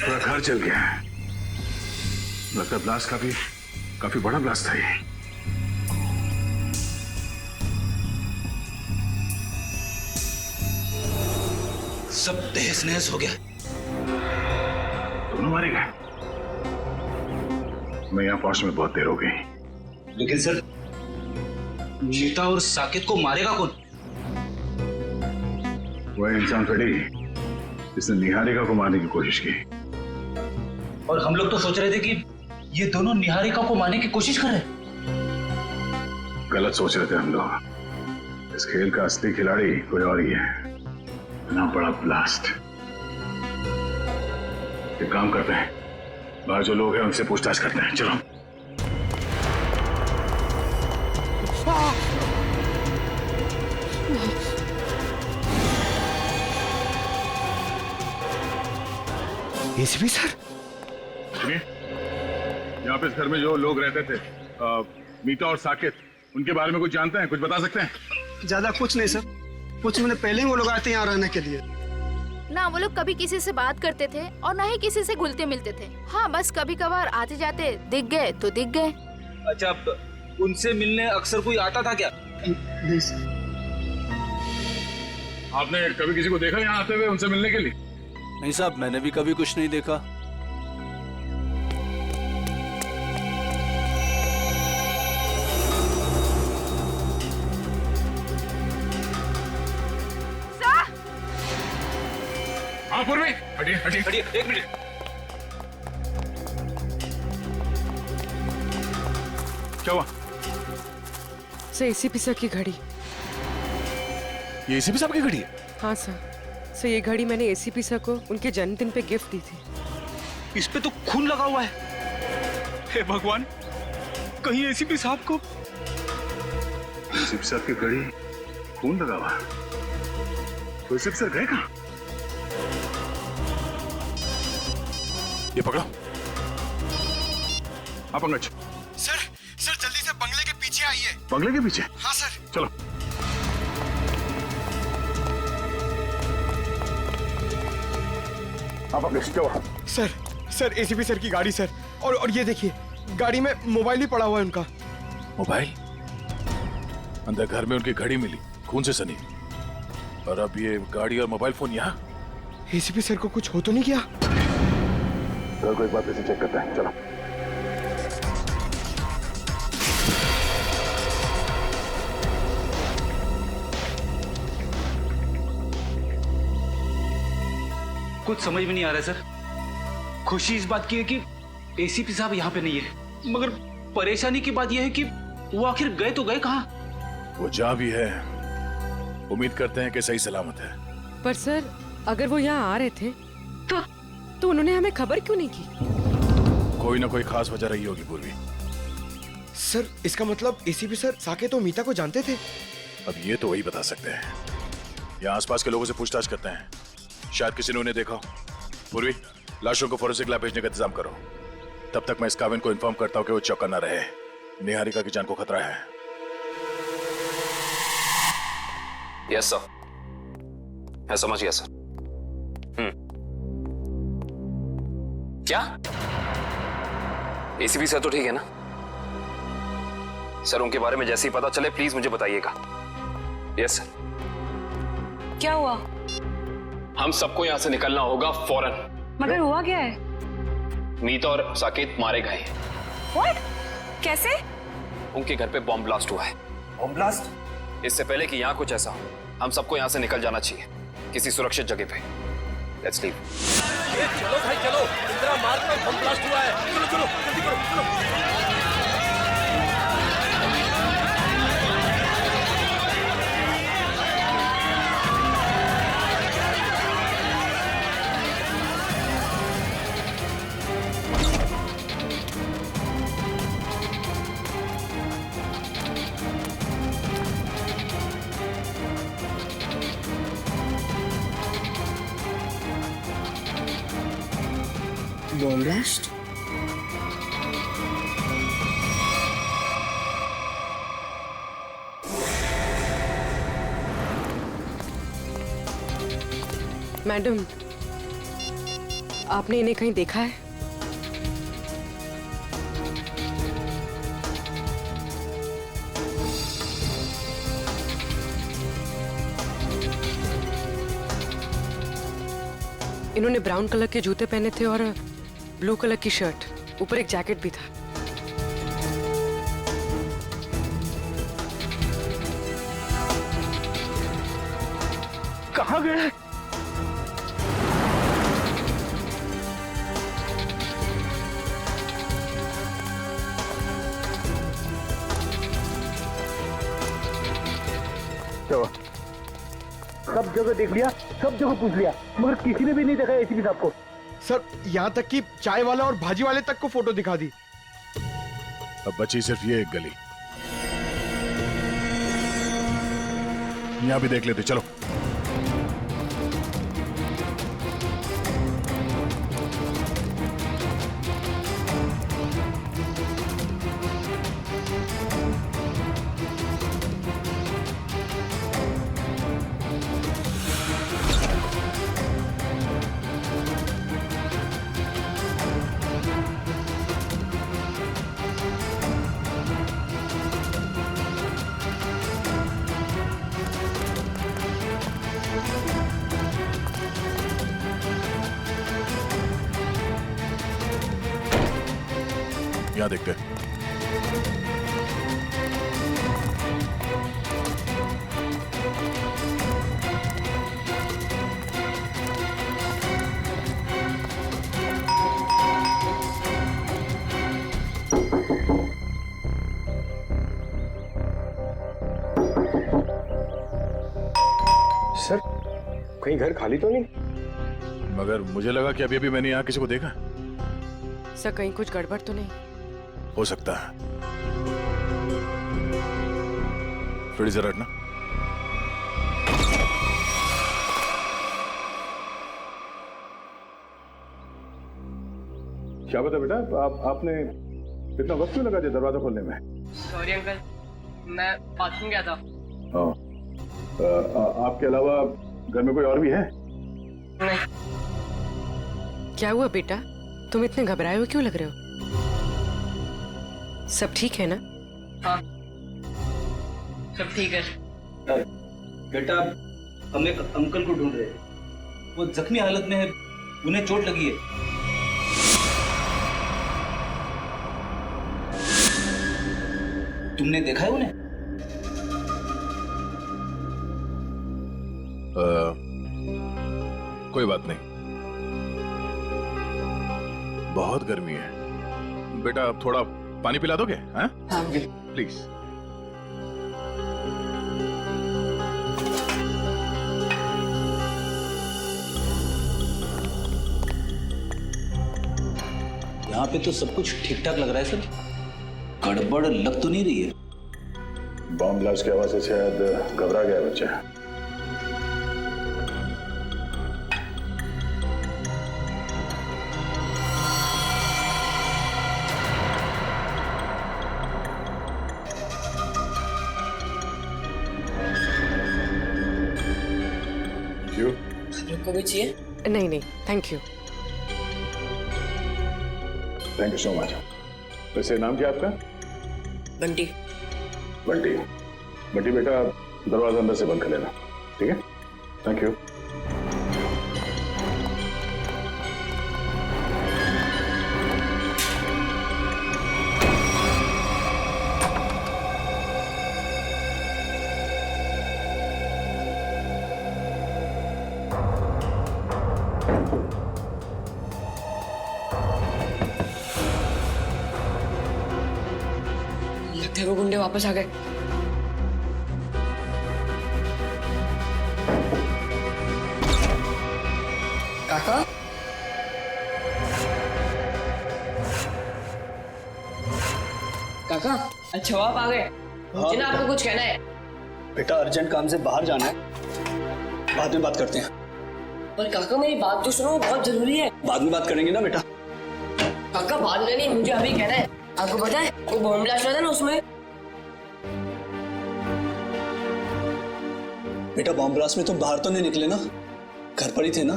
पूरा घर जल गया है। लगता है ब्लास्ट काफी बड़ा ब्लास्ट था ये। सब तहस नहस हो गया। दोनों मारे गए। मैं यहाँ पहुंचने में बहुत देर हो गई। लेकिन सर, मीता और साकेत को मारेगा कौन? वह इंसान खड़ी जिसने निहारिका को मारने की कोशिश की। और हम लोग तो सोच रहे थे कि ये दोनों निहारिका को मारने की कोशिश कर रहे हैं। गलत सोच रहे थे हम लोग। इस खेल का असली खिलाड़ी कोई और ही है। इतना बड़ा ब्लास्ट। एक काम करते हैं, बाहर जो लोग हैं उनसे पूछताछ करते हैं। चलो। एसीपी सर, सुनिए, यहाँ पे इस घर में जो लोग रहते थे, मीता और साकेत, उनके बारे में कुछ जानते हैं? कुछ बता सकते हैं? ज्यादा कुछ नहीं सर। कुछ महीने पहले ही वो लोग आए थे यहाँ रहने के लिए। ना वो लोग कभी किसी से बात करते थे और ना ही किसी से घुलते मिलते थे। हाँ, बस कभी कभार आते जाते दिख गए तो दिख गए। अच्छा, उनसे मिलने अक्सर कोई आता था क्या? नहीं सर। आपने कभी किसी को देखा यहाँ आते हुए उनसे मिलने के लिए? नहीं साहब, मैंने भी कभी कुछ नहीं देखा। हाँ पूर्वी, हटिए हटिए हटिए, एक मिनट। क्या हुआ? सर, एसीपी सर की घड़ी। ये एसीपी साहब की घड़ी है? हाँ सर, ये घड़ी मैंने एसीपी सर को उनके जन्मदिन पे गिफ्ट दी थी। इस पे तो खून लगा हुआ है। हे भगवान, कहीं एसीपी साहब को। एसीपी साहब की घड़ी खून लगा हुआ। तो एसीपी सर गए कहाँ? ये पकड़ो। हाँ पंकज। सर जल्दी से बंगले के पीछे आइए। बंगले के पीछे? हाँ सर। चलो। हाँ पंकज, क्या हुआ? सर एसीपी सर की गाड़ी सर। और ये देखिए, गाड़ी में मोबाइल ही पड़ा हुआ है उनका। मोबाइल? अंदर घर में उनकी घड़ी मिली, खून से सनी। और अब ये गाड़ी और मोबाइल फोन यहाँ? एसीपी सर को कुछ हो तो नहीं गया? चलो कोई बात नहीं, चेक करते हैं। चलो। कुछ समझ में नहीं आ रहा है सर। खुशी इस बात की है कि एसीपी साहब यहाँ पे नहीं है, मगर परेशानी की बात यह है कि वो आखिर गए तो गए कहाँ? वो जहाँ भी है, उम्मीद करते हैं कि सही सलामत है। पर सर, अगर वो यहाँ आ रहे थे तो उन्होंने हमें खबर क्यों नहीं की? कोई ना कोई खास वजह रही होगी पूर्वी। सर, इसका मतलब एसीपी सर साकेत और मीता को जानते थे। अब ये तो वही बता सकते हैं। यहाँ आसपास के लोगों से पूछताछ करते हैं, शायद किसी ने उन्हें देखा हो। पूर्वी, लाशों को फोरेंसिक लैब भेजने का इंतजाम करो। तब तक मैं इस काविन को इन्फॉर्म करता हूँ कि वो चौकन्ना रहे। निहारिका की जान को खतरा है। यस सर, मैं समझ गया सर। क्या एसीपी सर तो ठीक है ना? सर, उनके बारे में जैसे ही पता चले प्लीज मुझे बताइएगा। Yes sir. क्या हुआ? हम सबको यहां से निकलना होगा फौरन। मगर हुआ क्या है? मीता और साकेत मारे गए हैं। What? कैसे? उनके घर पे बॉम्ब ब्लास्ट हुआ है। Bomb blast? इससे पहले कि यहाँ कुछ ऐसा हो, हम सबको यहाँ से निकल जाना चाहिए किसी सुरक्षित जगह पे। Let's leave. चलो भाई चलो, इंदिरा मार्ग में बम ब्लास्ट हुआ है। चलो चलो जल्दी करो, चलो। Bomb blast? मैडम, आपने इन्हें कहीं देखा है? इन्होंने ब्राउन कलर के जूते पहने थे और ब्लू कलर की शर्ट, ऊपर एक जैकेट भी था। कहाँ गए? सब जगह देख लिया, सब जगह पूछ लिया, मगर किसी ने भी नहीं देखा एसीपी साहब को। सर यहाँ तक कि चाय वाला और भाजी वाले तक को फोटो दिखा दी। अब बची सिर्फ ये एक गली, यहाँ भी देख लेते। चलो। यहाँ देखते हैं। सर कहीं घर खाली तो नहीं? मगर मुझे लगा कि अभी अभी मैंने यहाँ किसी को देखा। सर कहीं कुछ गड़बड़ तो नहीं? हो सकता है। फिर जरा हटना। क्या बता बेटा, आपने इतना वक्त क्यों लगा दिया दरवाजा खोलने में? सॉरी अंकल, मैं बाथरूम गया था। हाँ, आपके अलावा घर में कोई और भी है? नहीं। क्या हुआ बेटा, तुम इतने घबराए हुए क्यों लग रहे हो? सब ठीक है ना? हाँ, सब ठीक है। बेटा, हम एक अंकल को ढूंढ रहे हैं। वो जख्मी हालत में है, उन्हें चोट लगी है। तुमने देखा है उन्हें? कोई बात नहीं, बहुत गर्मी है। बेटा अब थोड़ा पानी पिला दोगे? हाँ प्लीज। यहाँ पे तो सब कुछ ठीक ठाक लग रहा है सर, गड़बड़ लग तो नहीं रही है। बॉम्ब ब्लास्ट की आवाज से शायद घबरा गया बच्चा। को भी चाहिए? नहीं नहीं thank you. Thank you so much. वैसे नाम क्या आपका? बंटी। बंटी। बंटी बेटा, दरवाजा अंदर से बंद कर लेना, ठीक है? Thank you. लगता है वो गुंडे वापस आ गए। काका? काका, अच्छा आप आ गए। मुझे ना आपको कुछ कहना है। बेटा अर्जेंट काम से बाहर जाना है, बाद में बात करते हैं। पर काका मेरी बात तो सुनो, बहुत जरूरी है। बाद में बात करेंगे ना बेटा। काका बाद में नहीं, मुझे अभी कहना है। आपको पता है वो बॉम्ब ब्लास्ट हुआ था ना, उसमें बेटा बॉम्ब ब्लास्ट में तुम बाहर तो नहीं निकले ना, घर पर ही थे ना?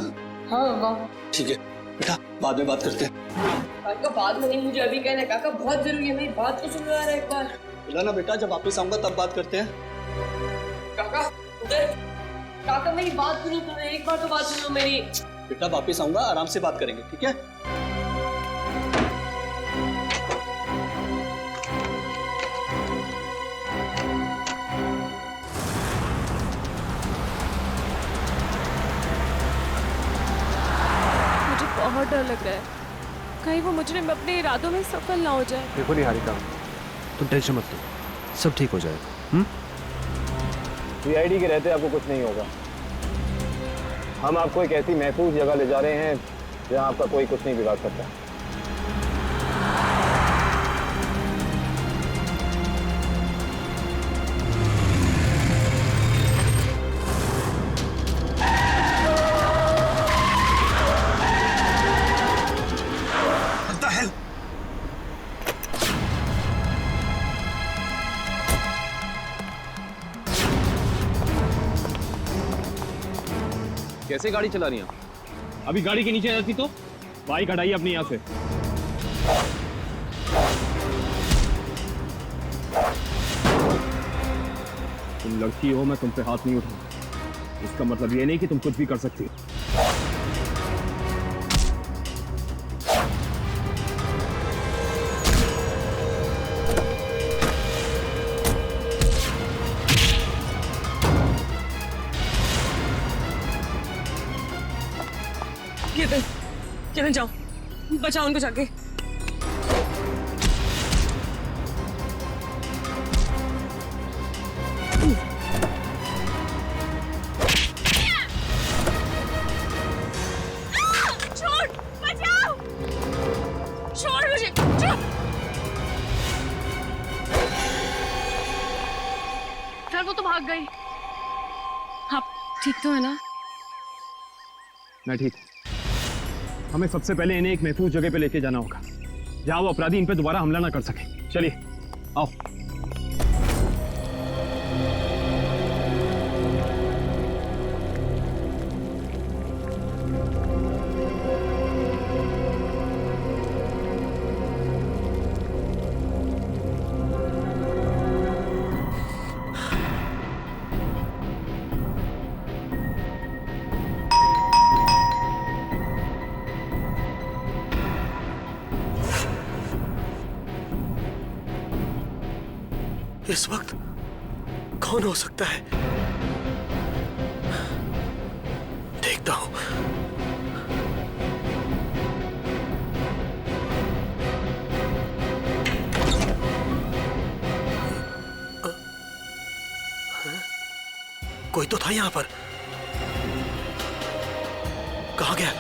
हाँ। ठीक है, बेटा बाद में बात करते हैं। काका बाद में नहीं, मुझे अभी कहना है। काका बहुत जरूरी है, मेरी बात तो सुनो यार एक बार। बोला ना बेटा, जब वापस आऊंगा तब बात करते हैं। काका उधर, काका मेरी बात सुनो, तुम्हें एक बार तो बात सुनो मेरी। बेटा वापस आऊंगा, आराम से बात करेंगे, ठीक है? मुझे बहुत डर लग रहा है, कहीं वो मुजरिम अपने इरादों में सफल ना हो जाए। देखो निहारिका, तुम टेंशन मत लो, सब ठीक हो जाएगा। सीआईडी के रहते आपको कुछ नहीं होगा। हम आपको एक ऐसी महफूज जगह ले जा रहे हैं जहां आपका कोई कुछ नहीं बिगाड़ सकता। कैसे गाड़ी चला रही हैं? अभी गाड़ी के नीचे जाती तो बाइक हटाइए अपनी यहाँ से। तुम लड़की हो, मैं तुम पे हाथ नहीं उठाऊंगा। इसका मतलब ये नहीं कि तुम कुछ भी कर सकती हो। चले जाओ, बचाओ उनको जाके। छोड़, बचाओ, छोड़ मुझे, छोड़। सर वो तो भाग गई। आप ठीक तो है ना? मैं ठीक। हमें सबसे पहले इन्हें एक महफूज जगह पे लेके जाना होगा जहां वो अपराधी इन पे दोबारा हमला ना कर सके। चलिए आओ। इस वक्त कौन हो सकता है? देखता हूं। कोई तो था यहां पर, कहां गया?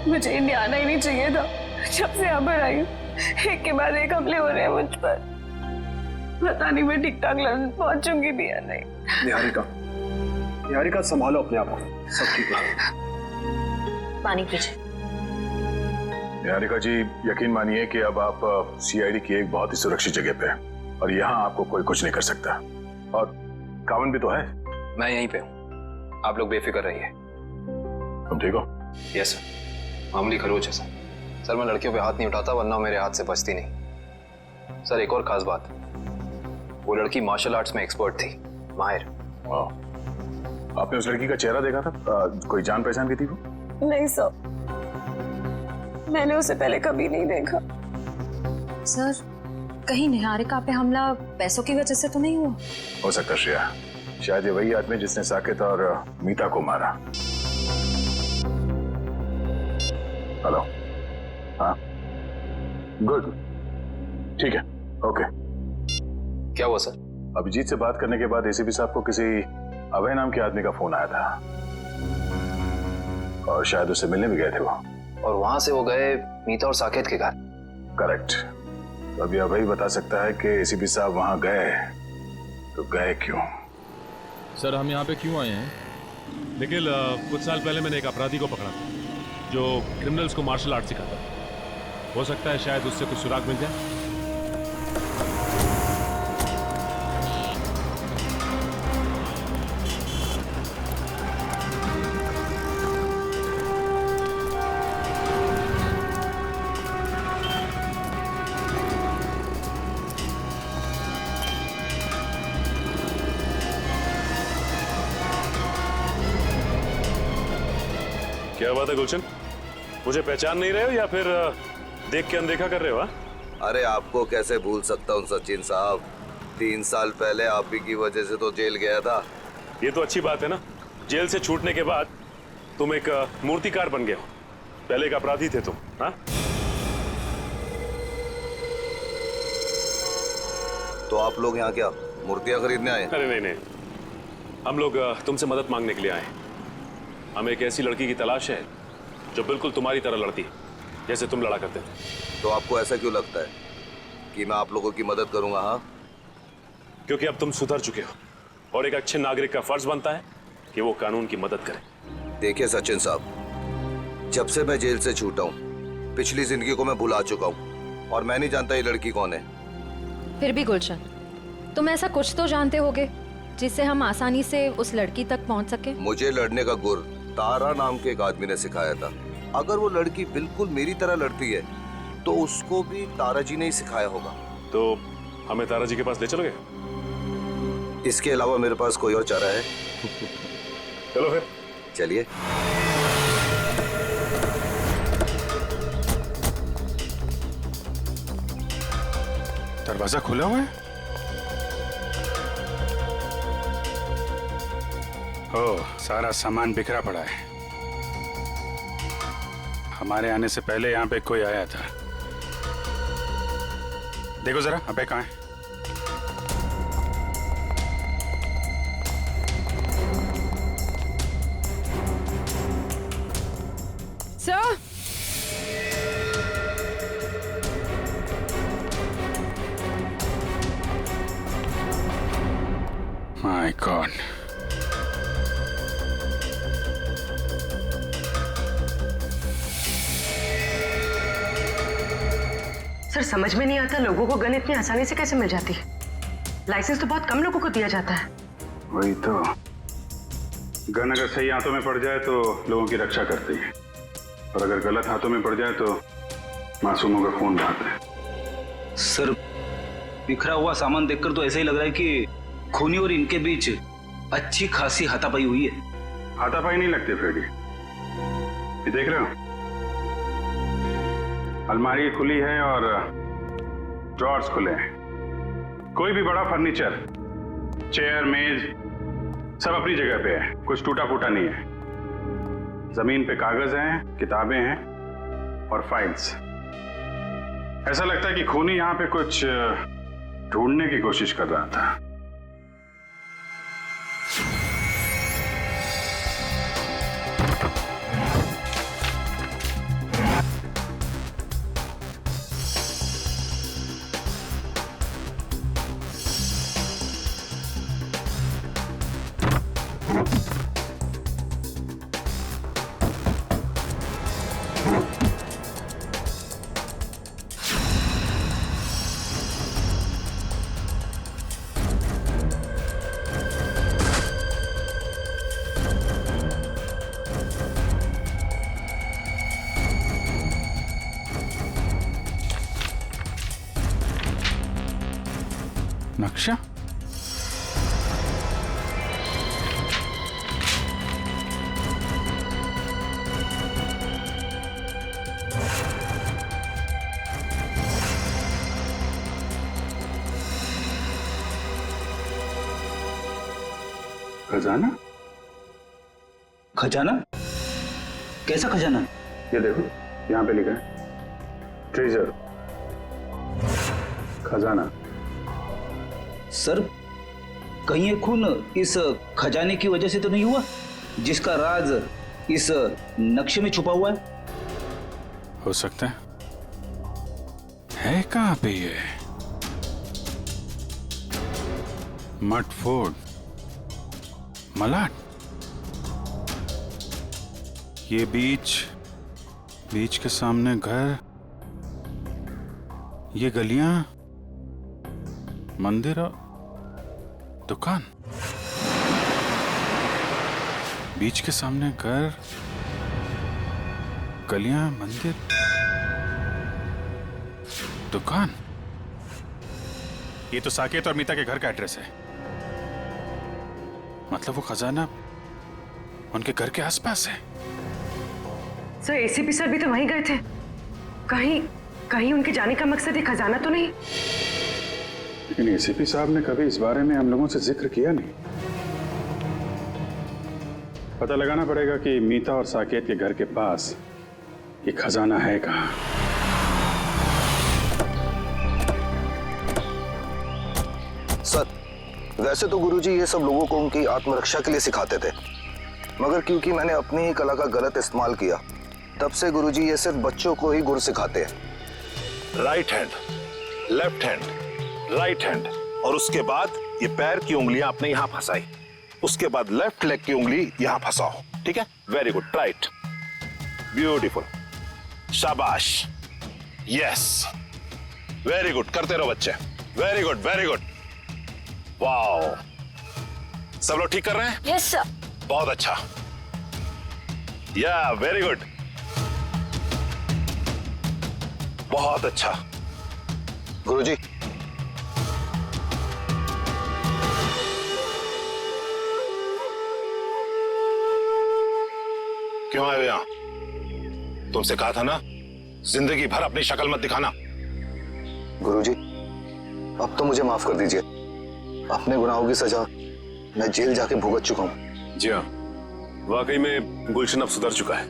मुझे इंडिया आना ही नहीं चाहिए था। जब से यहाँ पर आई हूँ, एक के बाद एक हमले हो रहे हैं मुझ पर। पता नहीं मैं ठीक ठाक लंदन पहुंचूंगी भी या नहीं। निहारिका संभालो अपने आप को, सब ठीक है। पानी पीजिए। निहारिका जी, यकीन मानिए कि अब आप सीआईडी की एक बहुत ही सुरक्षित जगह पे हैं और यहाँ आपको कोई कुछ नहीं कर सकता। और कावन भी तो है। मैं यहीं पे हूँ, आप लोग बेफिक्र रहिए। तुम ठीक हो? यस सर, मामूली खरोच है सर। मैं लड़कियों पे हाथ नहीं उठाता, वरना मेरे हाथ से बचती नहीं। सर एक और खास बात, वो लड़की मार्शल आर्ट्स में एक्सपर्ट थी, माहिर। आपने उस लड़की का चेहरा देखा था? कोई जान पहचान की थी वो? नहीं सर, मैंने उसे पहले कभी नहीं देखा। सर कहीं निहारिका पे हमला पैसों की वजह से तो नहीं हुआ? हो सकता श्रेया, शायद ये वही आदमी जिसने साकेत और मीता को मारा। हेलो, हाँ, गुड, ठीक है, ओके। क्या हुआ सर? अभिजीत से बात करने के बाद एसीपी साहब को किसी अभय नाम के आदमी का फोन आया था और शायद उससे मिलने भी गए थे वो। और वहां से वो गए मीता और साकेत के घर। करेक्ट। तो अभी अभय बता सकता है कि एसीपी साहब वहां गए तो गए क्यों। सर हम यहाँ पे क्यों आए हैं? देखिए कुछ साल पहले मैंने एक अपराधी को पकड़ा था जो क्रिमिनल्स को मार्शल आर्ट सिखाता था। हो सकता है शायद उससे कुछ सुराग मिल जाए। क्या बात है गुलशन, मुझे पहचान नहीं रहे हो या फिर देख के अनदेखा कर रहे हो? अरे आपको कैसे भूल सकता हूँ सचिन साहब, 3 साल पहले आप ही की वजह से तो जेल गया था। ये तो अच्छी बात है ना, जेल से छूटने के बाद तुम एक मूर्तिकार बन गए हो। पहले एक अपराधी थे तुम। हाँ तो आप लोग यहाँ क्या मूर्तियां खरीदने आए? अरे नहीं, हम लोग तुमसे मदद मांगने के लिए आए। हमें एक ऐसी लड़की की तलाश है जो बिल्कुल तुम्हारी तरह लड़ती है जैसे तुम लड़ा करते थे। तो आपको ऐसा क्यों लगता है कि मैं आप लोगों की मदद करूंगा? हाँ, क्योंकि अब तुम सुधर चुके हो और एक अच्छे नागरिक का फर्ज बनता है कि वो कानून की मदद करे। देखिए सचिन साहब, जब से मैं जेल से छूटा हूँ पिछली जिंदगी को मैं भुला चुका हूँ और मैं नहीं जानता ये लड़की कौन है। फिर भी गुलशन, तुम ऐसा कुछ तो जानते होगे जिससे हम आसानी से उस लड़की तक पहुंच सके। मुझे लड़ने का गुर तारा नाम के एक आदमी ने सिखाया था। अगर वो लड़की बिल्कुल मेरी तरह लड़ती है तो उसको भी तारा जी ने ही सिखाया होगा। तो हमें तारा जी के पास ले चलोगे? इसके अलावा मेरे पास कोई और चारा है? चलो फिर चलिए। दरवाजा खुला हुआ है। ओह, सारा सामान बिखरा पड़ा है। हमारे आने से पहले यहाँ पे कोई आया था। देखो जरा, अबे कहाँ है? सर, माय गॉड, सर समझ में नहीं आता लोगों को गन इतनी आसानी से कैसे मिल जाती है। लाइसेंस तो बहुत कम लोगों को दिया जाता है। वही तो, गन अगर सही हाथों में पड़ जाए तो लोगों की रक्षा करती है और अगर गलत हाथों में पड़ जाए तो मासूमों का खून बहाता है। सर बिखरा हुआ सामान देखकर तो ऐसा ही लग रहा है कि खूनी और इनके बीच अच्छी खासी हाथापाई हुई है। हाथापाई नहीं लगती फ्रेडी, ये देख रहे हो, अलमारी खुली है और ड्रॉर्स खुले हैं। कोई भी बड़ा फर्नीचर, चेयर, मेज सब अपनी जगह पे है, कुछ टूटा फूटा नहीं है। जमीन पे कागज हैं, किताबें हैं और फाइल्स। ऐसा लगता है कि खूनी यहाँ पे कुछ ढूंढने की कोशिश कर रहा था। नक्शा? खजाना? खजाना? कैसा खजाना? ये देखो, यहाँ पे लिखा है ट्रेजर, खजाना। सर कहीं ये खून इस खजाने की वजह से तो नहीं हुआ जिसका राज इस नक्शे में छुपा हुआ है? हो सकता है कहाँ पे ये? मट फोर्ड, मलाट, ये बीच के सामने घर, ये गलियां, मंदिर और दुकान। बीच के सामने घर, गलियां, मंदिर, दुकान। ये तो साकेत और मीता के घर का एड्रेस है। मतलब वो खजाना उनके घर के आसपास है। सर एसीपी सर भी तो वहीं गए थे। कहीं उनके जाने का मकसद ये खजाना तो नहीं? लेकिन एसीपी साहब ने कभी इस बारे में हम लोगों से जिक्र किया नहीं। पता लगाना पड़ेगा कि मीता और साकेत के घर के पास ये खजाना है कहाँ। सर वैसे तो गुरुजी ये सब लोगों को उनकी आत्मरक्षा के लिए सिखाते थे, मगर क्योंकि मैंने अपनी ही कला का गलत इस्तेमाल किया, तब से गुरुजी ये सिर्फ बच्चों को ही गुर सिखाते हैं। Right hand, left hand, right hand, और उसके बाद ये पैर की उंगलियां आपने यहां फंसाई, उसके बाद लेफ्ट लेग की उंगली यहां फंसाओ। ठीक है? वेरी गुड, राइट, ब्यूटीफुल, शाबाश, यस, वेरी गुड, करते रहो बच्चे, very good, very good, wow. सब लोग ठीक कर रहे हैं? Yes sir. बहुत अच्छा, या वेरी गुड, बहुत अच्छा। गुरुजी क्यों आए हो यहां? तुमसे कहा था ना जिंदगी भर अपनी शक्ल मत दिखाना। गुरुजी अब तो मुझे माफ कर दीजिए, अपने गुनाहों की सजा मैं जेल जाके भुगत चुका हूं। जी हाँ, वाकई में गुलशन अब सुधर चुका है।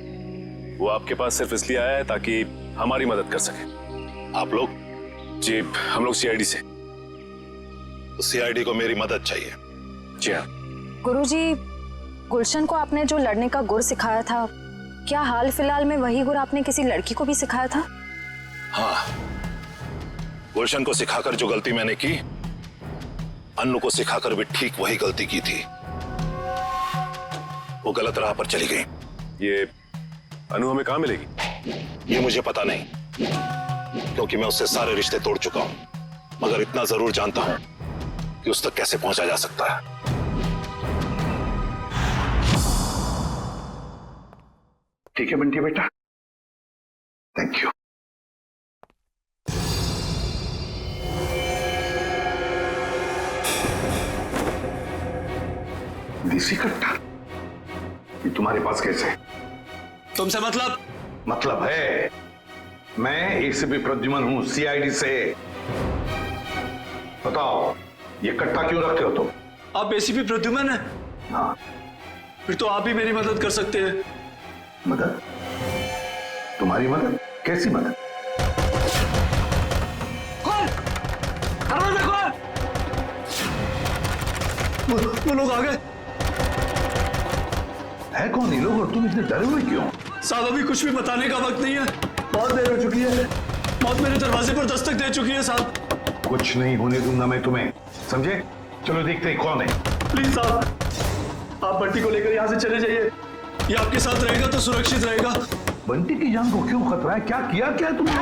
वो आपके पास सिर्फ इसलिए आया है ताकि हमारी मदद कर सके। आप लोग? जी हम लोग सीआईडी से। सीआईडी को मेरी मदद चाहिए। जी हाँ। गुरुजी, गुलशन को आपने जो लड़ने का गुर सिखाया था, क्या हाल फिलहाल में वही गुर आपने किसी लड़की को भी सिखाया था? हाँ, गुलशन को सिखाकर जो गलती मैंने की, अन्नू को सिखाकर भी ठीक वही गलती की थी। वो गलत राह पर चली गई। ये अनु हमें कहाँ मिलेगी? ये मुझे पता नहीं, क्योंकि मैं उससे सारे रिश्ते तोड़ चुका हूं, मगर इतना जरूर जानता हूं कि उस तक कैसे पहुंचा जा सकता है। ठीक है बंटी बेटा, थैंक यू। देसी कट्टा ये तुम्हारे पास कैसे? तुमसे मतलब है, मैं एसीपी प्रद्युमन हूं, सीआईडी से। बताओ ये कट्टा क्यों रखते हो तुम? आप एसीपी प्रद्युमन है? हाँ। फिर तो आप ही मेरी मदद कर सकते हैं। मदद? तुम्हारी मदद? कैसी मदद? कौन? दरवाजा खोल! वो लोग आ गए। है कौन ये लोग और तुम इतने डरे हुए क्यों? साहब अभी कुछ भी बताने का वक्त नहीं है, बहुत देर हो चुकी है। मौत मेरे दरवाजे पर दस्तक दे चुकी है साहब। कुछ नहीं होने दूंगा मैं तुम्हें, समझे? चलो देखते हैं कौन है। प्लीज साहब, आप बंटी को लेकर यहाँ से चले जाइए, ये आपके साथ रहेगा तो सुरक्षित रहेगा। बंटी की जान को क्यों खतरा है? क्या किया क्या तुमने?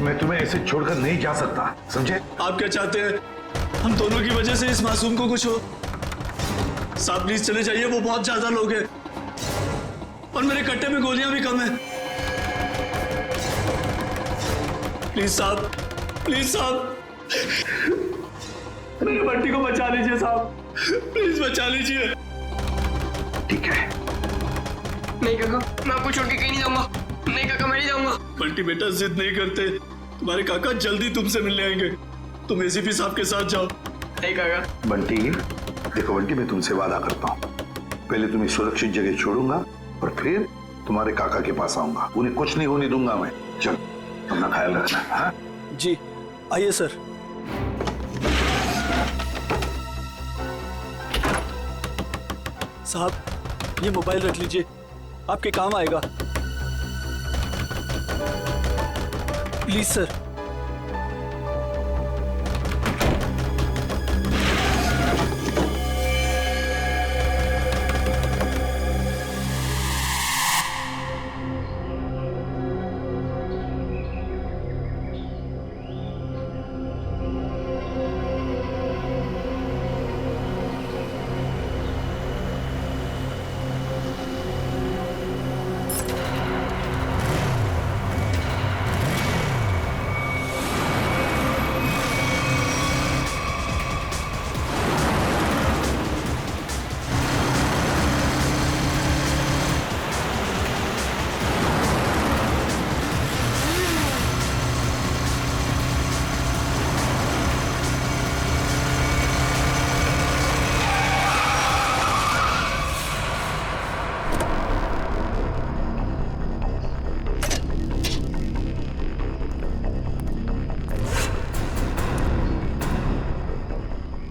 मैं तुम्हें ऐसे छोड़कर नहीं जा सकता, समझे? आप क्या चाहते हैं? हम दोनों की वजह से इस मासूम को कुछ हो? साहब प्लीज चले जाइए, वो बहुत ज्यादा लोग हैं और मेरे कट्टे में गोलियां भी कम है। प्लीज साहब, प्लीज साहब, मेरे बंटी को बचा लीजिए साहब, प्लीज बचा लीजिए। ठीक है। नहीं काका, मैं आपको छोड़ के कहीं नहीं जाऊंगा। नहीं काका, मैं नहीं जाऊंगा। बंटी बेटा जिद नहीं करते, तुम्हारे काका जल्दी तुमसे मिलने आएंगे, तुम एसीपी साहब के साथ जाओ। नहीं काका। बंटी देखो बंटी, मैं तुमसे वादा करता हूँ, पहले तुम्हें सुरक्षित जगह छोड़ूंगा और फिर तुम्हारे काका के पास आऊंगा। उन्हें कुछ नहीं होने दूंगा मैं। चल अपना ख्याल रखना। हाँ जी आइए सर। साहब ये मोबाइल रख लीजिए, आपके काम आएगा। Please sir.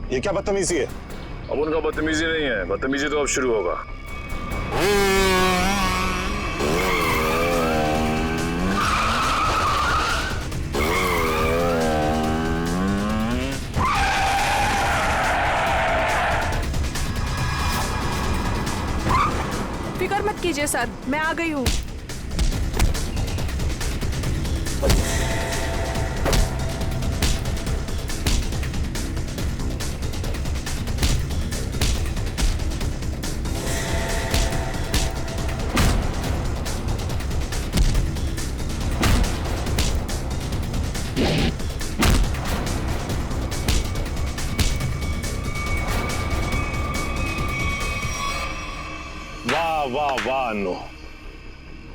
ये क्या बदतमीजी है? अब उनका बदतमीजी नहीं है, बदतमीजी तो अब शुरू होगा। फिक्र मत कीजिए सर, मैं आ गई हूँ। वाह वाह वाह अनु,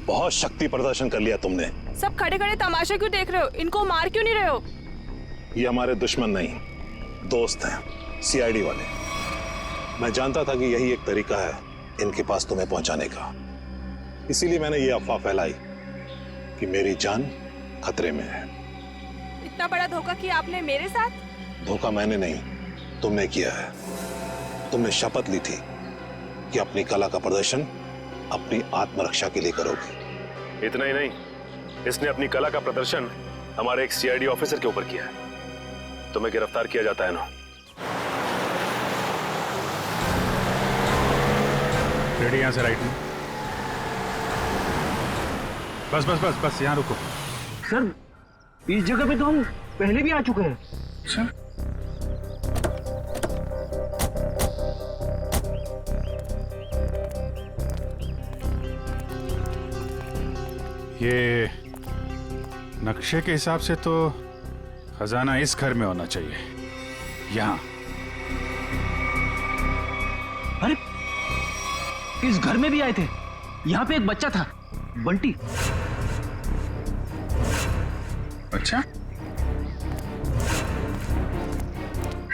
बहुत शक्ति प्रदर्शन कर लिया तुमने। सब खड़े खड़े तमाशा क्यों देख रहे हो? इनको मार क्यों नहीं रहे हो? ये हमारे दुश्मन नहीं, दोस्त हैं, सीआईडी वाले। मैं जानता था कि यही एक तरीका है इनके पास तुम्हें पहुंचाने का, इसीलिए मैंने ये अफवाह फैलाई कि मेरी जान खतरे में है। इतना बड़ा धोखा किया आपने मेरे साथ? धोखा मैंने नहीं, तुमने किया है। तुमने शपथ ली थी कि अपनी कला का प्रदर्शन अपनी आत्मरक्षा के लिए करोगे। इतना ही नहीं, इसने अपनी कला का प्रदर्शन हमारे एक सीआईडी ऑफिसर के ऊपर किया है। तुम्हें गिरफ्तार किया जाता है ना। रेडी, यहां से राइट में। बस बस बस बस यहां रुको। सर इस जगह पे तो हम पहले भी आ चुके हैं। सर ये नक्शे के हिसाब से तो खजाना इस घर में होना चाहिए, यहां। अरे इस घर में भी आए थे। यहाँ पे एक बच्चा था, बंटी। अच्छा,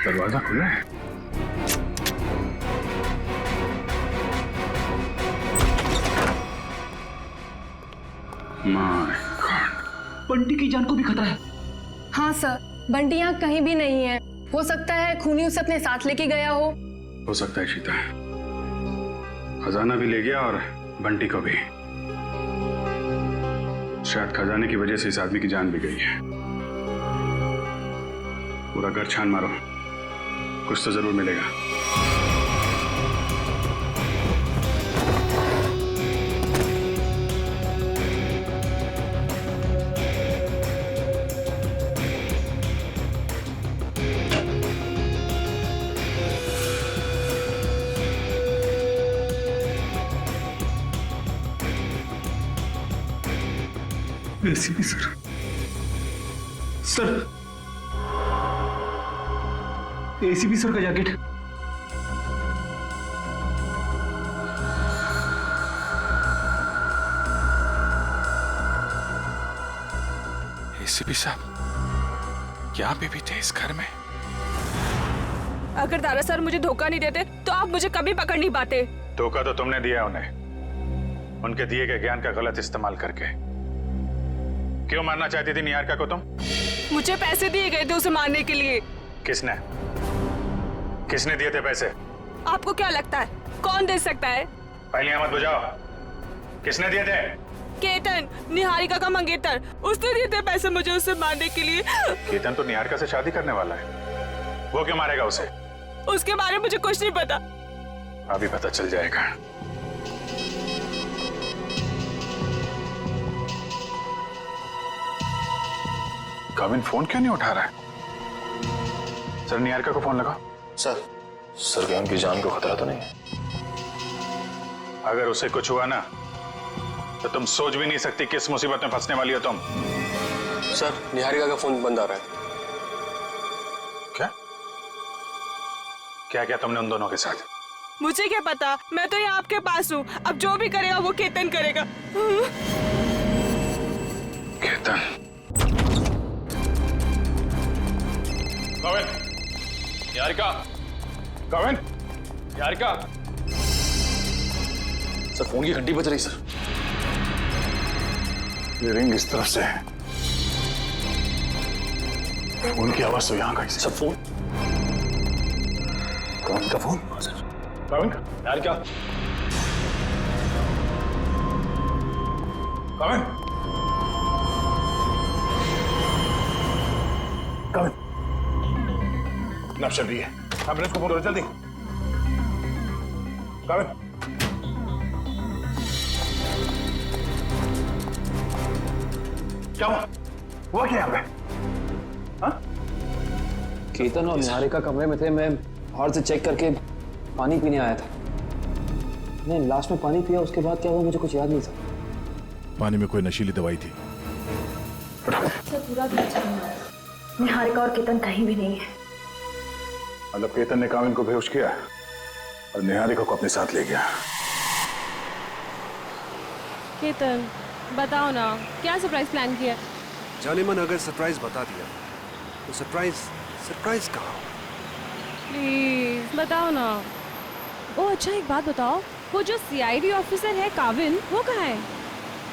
दरवाजा खुला है। माय गॉड, बंटी की जान को भी खतरा है। हाँ सर, बंटी यहाँ कहीं भी नहीं है। हो सकता है खूनी उसे अपने साथ लेके गया हो सकता है शीता, खजाना भी ले गया और बंटी को भी। शायद खजाने की वजह से इस आदमी की जान भी गई है। पूरा घर छान मारो, कुछ तो जरूर मिलेगा। ACP sir, sir ACP sir का जैकेट। एसीपी साहब यहाँ पे भी थे इस घर में? अगर दारा सर मुझे धोखा नहीं देते तो आप मुझे कभी पकड़ नहीं पाते। धोखा तो तुमने दिया उन्हें, उनके दिए गए ज्ञान का गलत इस्तेमाल करके। क्यों मारना चाहती थी निहारिका को तुम? मुझे पैसे दिए गए थे उसे मारने के लिए। किसने किसने दिए थे पैसे? आपको क्या लगता है कौन दे सकता है? पहले मत बुझाओ, किसने दिए थे? केतन, निहारिका का मंगेतर, उसने दिए थे पैसे मुझे उसे मारने के लिए। केतन तो निहारिका से शादी करने वाला है, वो क्यों मारेगा उसे? उसके बारे में मुझे कुछ नहीं पता। अभी पता चल जाएगा। कविन फोन क्यों नहीं उठा रहा है? सर निहारिका को फोन लगाओ। सर क्या उनकी जान को खतरा तो नहीं है? अगर उसे कुछ हुआ ना तो तुम सोच भी नहीं सकती किस मुसीबत में फंसने वाली हो तुम। सर निहारिका का फोन बंद आ रहा है। क्या क्या क्या तुमने उन दोनों के साथ? मुझे क्या पता, मैं तो यहाँ आपके पास हूँ। अब जो भी करेगा वो केतन करेगा। केतन। कविन, निहारिका, कविन, निहारिका। सर फोन की घंटी बज रही सर। ये रिंग इस तरफ से है, फोन की आवाज तो यहाँ का। सर फोन कौन का फोन? कविन, निहारिका, कविन, कविन, नब चल रही है, एम्बुलेंस को फोन करो जल्दी। कविन, क्या हुआ क्या यहाँ पे? हाँ? केतन और निहारिका कमरे में थे, मैं बाहर से चेक करके पानी पीने आया था। नहीं, लास्ट में पानी पिया, उसके बाद क्या हुआ मुझे कुछ याद नहीं था। पानी में कोई नशीली दवाई थी। पूरा निहारिका और केतन कहीं भी नहीं है। मतलब केतन ने काविन को बेहोश किया और निहारिका को अपने साथ ले गया। केतन बताओ ना, क्या सरप्राइज प्लान किया? जाने मन अगर सरप्राइज बता दिया तो सरप्राइज कहाँ? प्लीज बताओ ना। ओ अच्छा, एक बात बताओ, वो जो सीआईडी ऑफिसर है काविन, वो कहाँ है?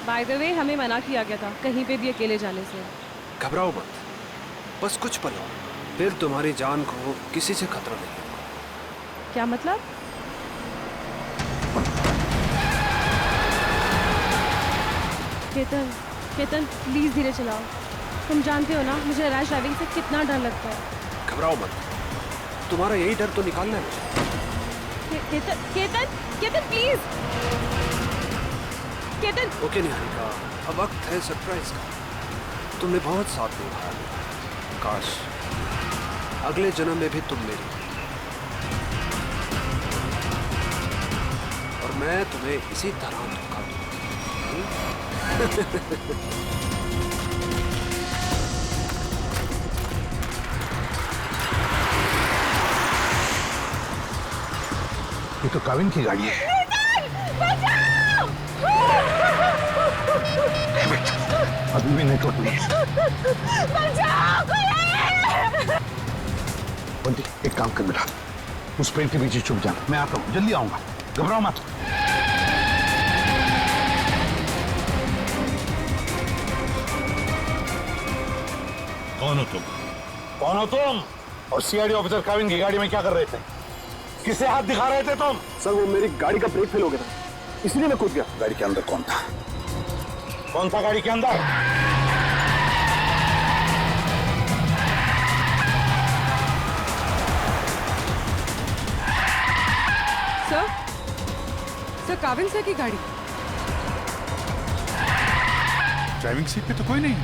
बाय द वे हमें मना किया गया था कहीं पे भी अकेले जाने से। घबराओ मत, बस कुछ पल हो, फिर तुम्हारी जान को किसी से खतरा नहीं होगा। क्या मतलब? केतन प्लीज धीरे चलाओ। तुम जानते हो ना मुझे रैश ड्राइविंग से कितना डर लगता है। घबराओ मत, तुम्हारा यही डर तो निकालना है मुझे। केतन प्लीज। केतन। ओके निहारिका, अब वक्त है सरप्राइज का। तुमने बहुत साथ निभाया, काश अगले जन्म में भी तुम मेरी और मैं तुम्हें इसी तरह धोखा दूंगा। ये तो काविन की गाड़ी है। अभी भी नेटवर्क नहीं है। बंटी, एक काम कर बेटा, उस पेड़ के पीछे छुप जाना, मैं आता हूँ, जल्दी आऊंगा, घबराओ मत। कौन हो तुम? कौन हो तुम? और सीआईडी ऑफिसर काविन की गाड़ी में क्या कर रहे थे? किसे हाथ दिखा रहे थे तुम? सर वो मेरी गाड़ी का ब्रेक फेल हो गया था, इसलिए मैं कूद गया। गाड़ी के अंदर कौन था? कौन था गाड़ी के अंदर? सर काविन सर की गाड़ी। ड्राइविंग सीट पे तो कोई नहीं।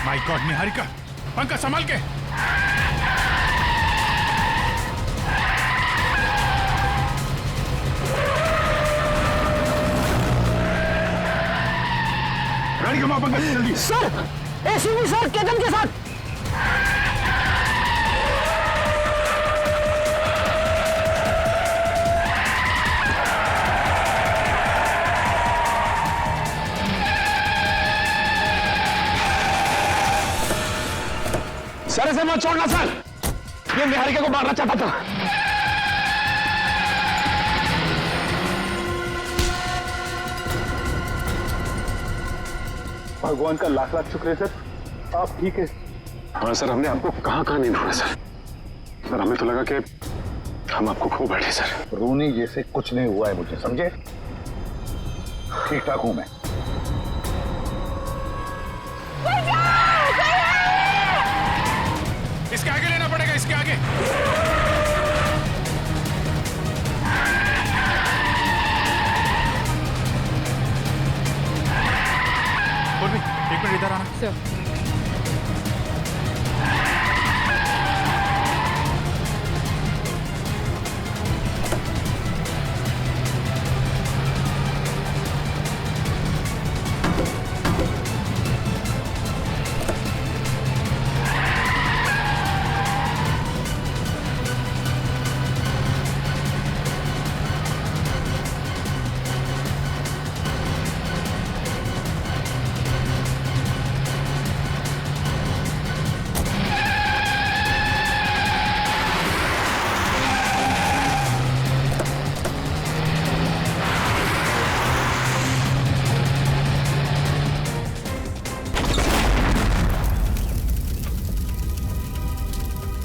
माय गॉड निहारिका, पंकज संभाल के। गाड़ी घुमाओ पंकज, जल्दी। सर एसीपी सर केतन के साथ। सर इसे मत छोड़ना सर, ये निहारिका को मारना चाहता था। भगवान का लाख लाख शुक्र है सर, आप ठीक है। हाँ सर, हमने आपको कहाँ कहाँ नहीं ढूंढा सर। सर हमें तो लगा कि हम आपको खो बैठे सर। रोनी जैसे कुछ नहीं हुआ है मुझे, समझे? ठीक ठाक हूं मैं। इसके आगे लेना पड़ेगा, इसके आगे। एक मिनट इधर आना।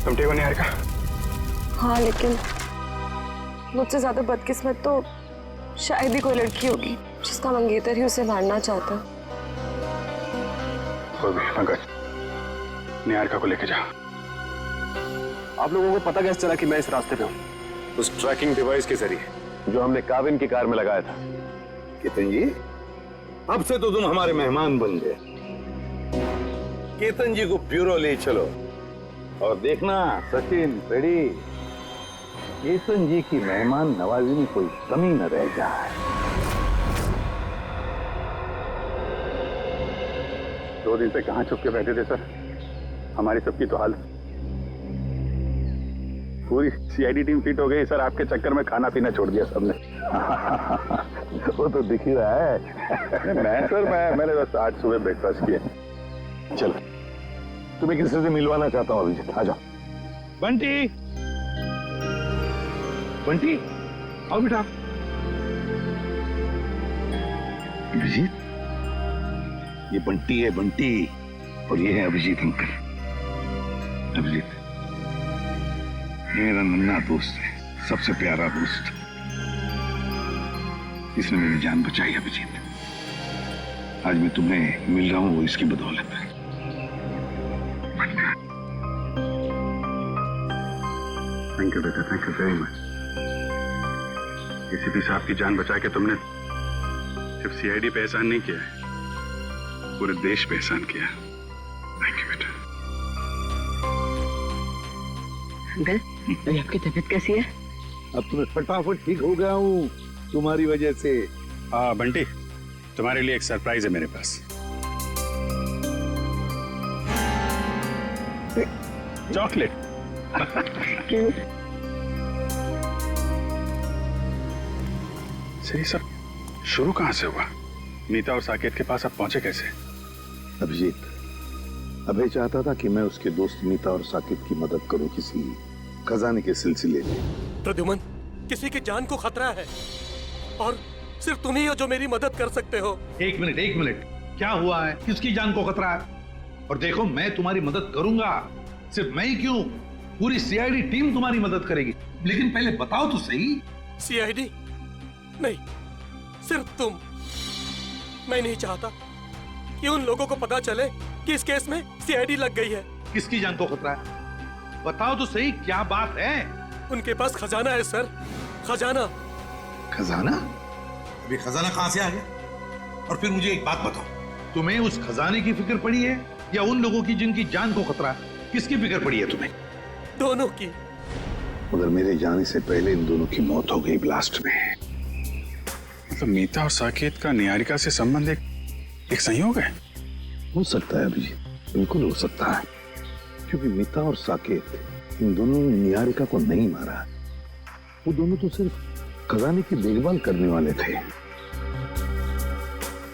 तुम ठीक हो निहारिका? हाँ, लेकिन मुझसे ज्यादा बदकिस्मत तो शायद ही कोई लड़की होगी जिसका मंगेतर ही उसे मारना चाहता। कोई भी पंकज, निहारिका को लेके जा। आप लोगों को पता कैसे चला कि मैं इस रास्ते पे हूँ? उस ट्रैकिंग डिवाइस के जरिए जो हमने काविन की कार में लगाया था। केतन जी, अब से तो तुम हमारे मेहमान बन गए। केतन जी को ब्यूरो ले चलो और देखना सचिन पेड़ी, केतन जी की मेहमान नवाजी में कोई कमी न रह जाए। 2 दिन से कहाँ छुप के बैठे थे सर? हमारी सबकी तो हाल, पूरी सीआईडी टीम फिट हो गई सर। आपके चक्कर में खाना पीना छोड़ दिया सबने। वो तो दिख ही रहा है। मैंने बस आज सुबह ब्रेकफास्ट किया। चलो, तुम्हें किसी से मिलवाना चाहता हूँ अभिजीत, आ जाओ। बंटी, बंटी, आओ बेटा। अभिजीत, ये बंटी है, बंटी, और ये है अभिजीत अंकल। अभिजीत ये मेरा नन्हा दोस्त है, सबसे प्यारा दोस्त। इसने मेरी जान बचाई अभिजीत। आज मैं तुम्हें मिल रहा हूं वो इसकी बदौलत है। थैंक यू बेटा, thank you very much. ACP साहब की जान बचा के तुमने सिर्फ सीआईडी पे एहसान नहीं किया है, पूरे देश पे एहसान किया। थैंक यू बेटा। अंकल, अभी आपकी तबीयत कैसी है? अब तुम्हें फटाफट ठीक हो गया हूँ तुम्हारी वजह से। बंटी, तुम्हारे लिए एक सरप्राइज है मेरे पास। चॉकलेट। सही सब शुरू कहां से हुआ? नीता और साकेत के पास आप पहुंचे कैसे? अभिजीत, अभय चाहता था कि मैं उसके दोस्त नीता और साकेत की मदद करूं किसी खजाने के सिलसिले में। प्रद्युमन, किसी की जान को खतरा है और सिर्फ तुम ही हो जो मेरी मदद कर सकते हो। एक मिनट, क्या हुआ है? किसकी जान को खतरा है? और देखो, मैं तुम्हारी मदद करूंगा। सिर्फ मैं ही क्यों, पूरी सीआईडी टीम तुम्हारी मदद करेगी। लेकिन पहले बताओ तो सही। सीआईडी नहीं, सिर्फ तुम। मैं नहीं चाहता कि उन लोगों को पता चले कि इस केस में सीआईडी लग गई है। किसकी जान को खतरा है? बताओ तो सही, क्या बात है? उनके पास खजाना है सर, खजाना। खजाना? अभी खजाना कहां से आ गया? और फिर मुझे एक बात बताओ, तुम्हें उस खजाने की फिक्र पड़ी है या उन लोगों की जिनकी जान को खतरा है? किसकी फिक्र पड़ी है तुम्हें? दोनों की। मगर मेरे जाने से पहले इन दोनों की मौत हो गई ब्लास्ट में। मतलब मीता और साकेत का निहारिका से संबंध एक संयोग है? हो सकता है अभिजीत, बिल्कुल हो सकता है, क्योंकि मीता और साकेत इन दोनों ने निहारिका को नहीं मारा। वो दोनों तो सिर्फ खजाने की देखभाल करने वाले थे।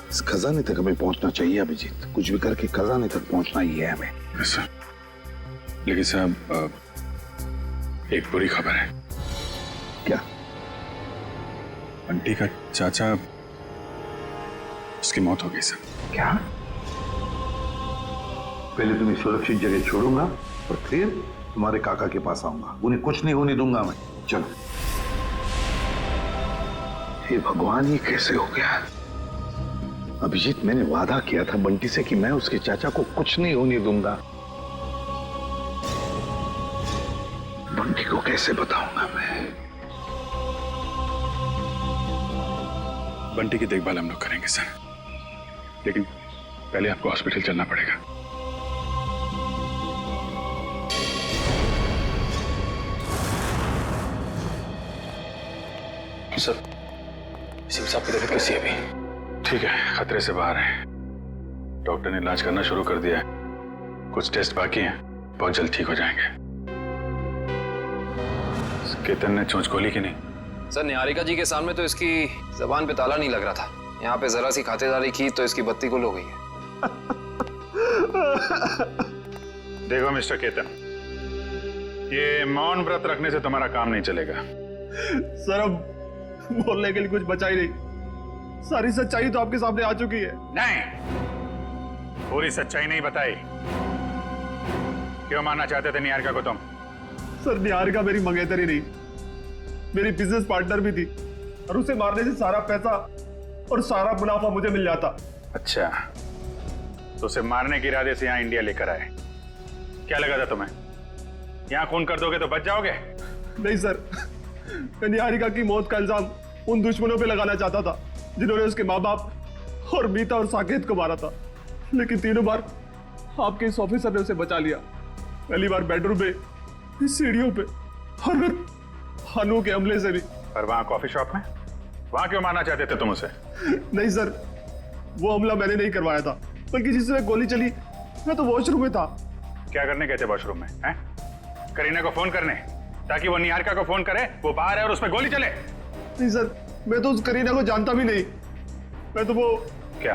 इस खजाने तक हमें पहुंचना चाहिए अभिजीत, कुछ भी करके खजाने तक पहुंचना ही है हमें। सर, लेकिन साहब एक बुरी खबर है। क्या? बंटी का चाचा, उसकी मौत हो गई सर। क्या? पहले तुम्हें सुरक्षित जगह छोड़ूंगा और फिर तुम्हारे काका के पास आऊंगा। उन्हें कुछ नहीं होने दूंगा मैं। चलो। हे भगवान, ये कैसे हो गया? अभिजीत, मैंने वादा किया था बंटी से कि मैं उसके चाचा को कुछ नहीं होने दूंगा। बंटी को कैसे बताऊंगा मैं? बंटी की देखभाल हम लोग करेंगे सर, लेकिन पहले आपको हॉस्पिटल चलना पड़ेगा। सर, एसीपी साहब की तबीयत कैसी है अभी? ठीक है, खतरे से बाहर है। डॉक्टर ने इलाज करना शुरू कर दिया है। कुछ टेस्ट बाकी हैं, बहुत जल्द ठीक हो जाएंगे। केतन ने चोंच खोली कि नहीं? सर, निहारिका जी के सामने तो इसकी जबान पे ताला नहीं लग रहा था। यहाँ पे जरा सी खातिरदारी की तो इसकी बत्ती गुल हो गई है। देखो मिस्टर केतन, ये मौन व्रत रखने से तुम्हारा काम नहीं चलेगा। सर, अब बोलने के लिए कुछ बचा ही नहीं। सारी सच्चाई तो आपके सामने आ चुकी है। नहीं, पूरी सच्चाई नहीं बताई। क्यों मारना चाहते थे निहारिका को तुम? सर, निहारिका मेरी मंगेतरी नहीं, मेरी बिजनेस पार्टनर भी थी, और उसे मारने से सारा पैसा और सारा मुनाफा मुझे मिल जाता। अच्छा, तो उसे मारने के इरादे से यहाँ इंडिया लेकर आए। क्या लगा था तुम्हें यहाँ खून कर दोगे तो बच जाओगे? नहीं सर, मैं निहारिका की मौत का इल्जाम उन दुश्मनों पे लगाना चाहता था जिन्होंने उसके माँ बाप और मीता और साकेत को मारा था, लेकिन तीनों बार आपके इस ऑफिसर ने उसे बचा लिया। पहली बार बेडरूम पे, सीढ़ियों पे, और फिर हनु के हमले से भी। पर वहाँ कॉफी शॉप में, वहाँ क्यों मारना चाहते थे तुम उसे? नहीं सर, वो हमला मैंने नहीं करवाया था, बल्कि जिसमें गोली चली मैं तो वॉशरूम में था। क्या करने गए थे वॉशरूम में? हैं? करीना को फोन करने, ताकि वो निहारिका को फोन करे, वो बाहर है और उस पर गोली चले। नहीं सर, मैं तो उस करीना को जानता भी नहीं। मैं तो वो क्या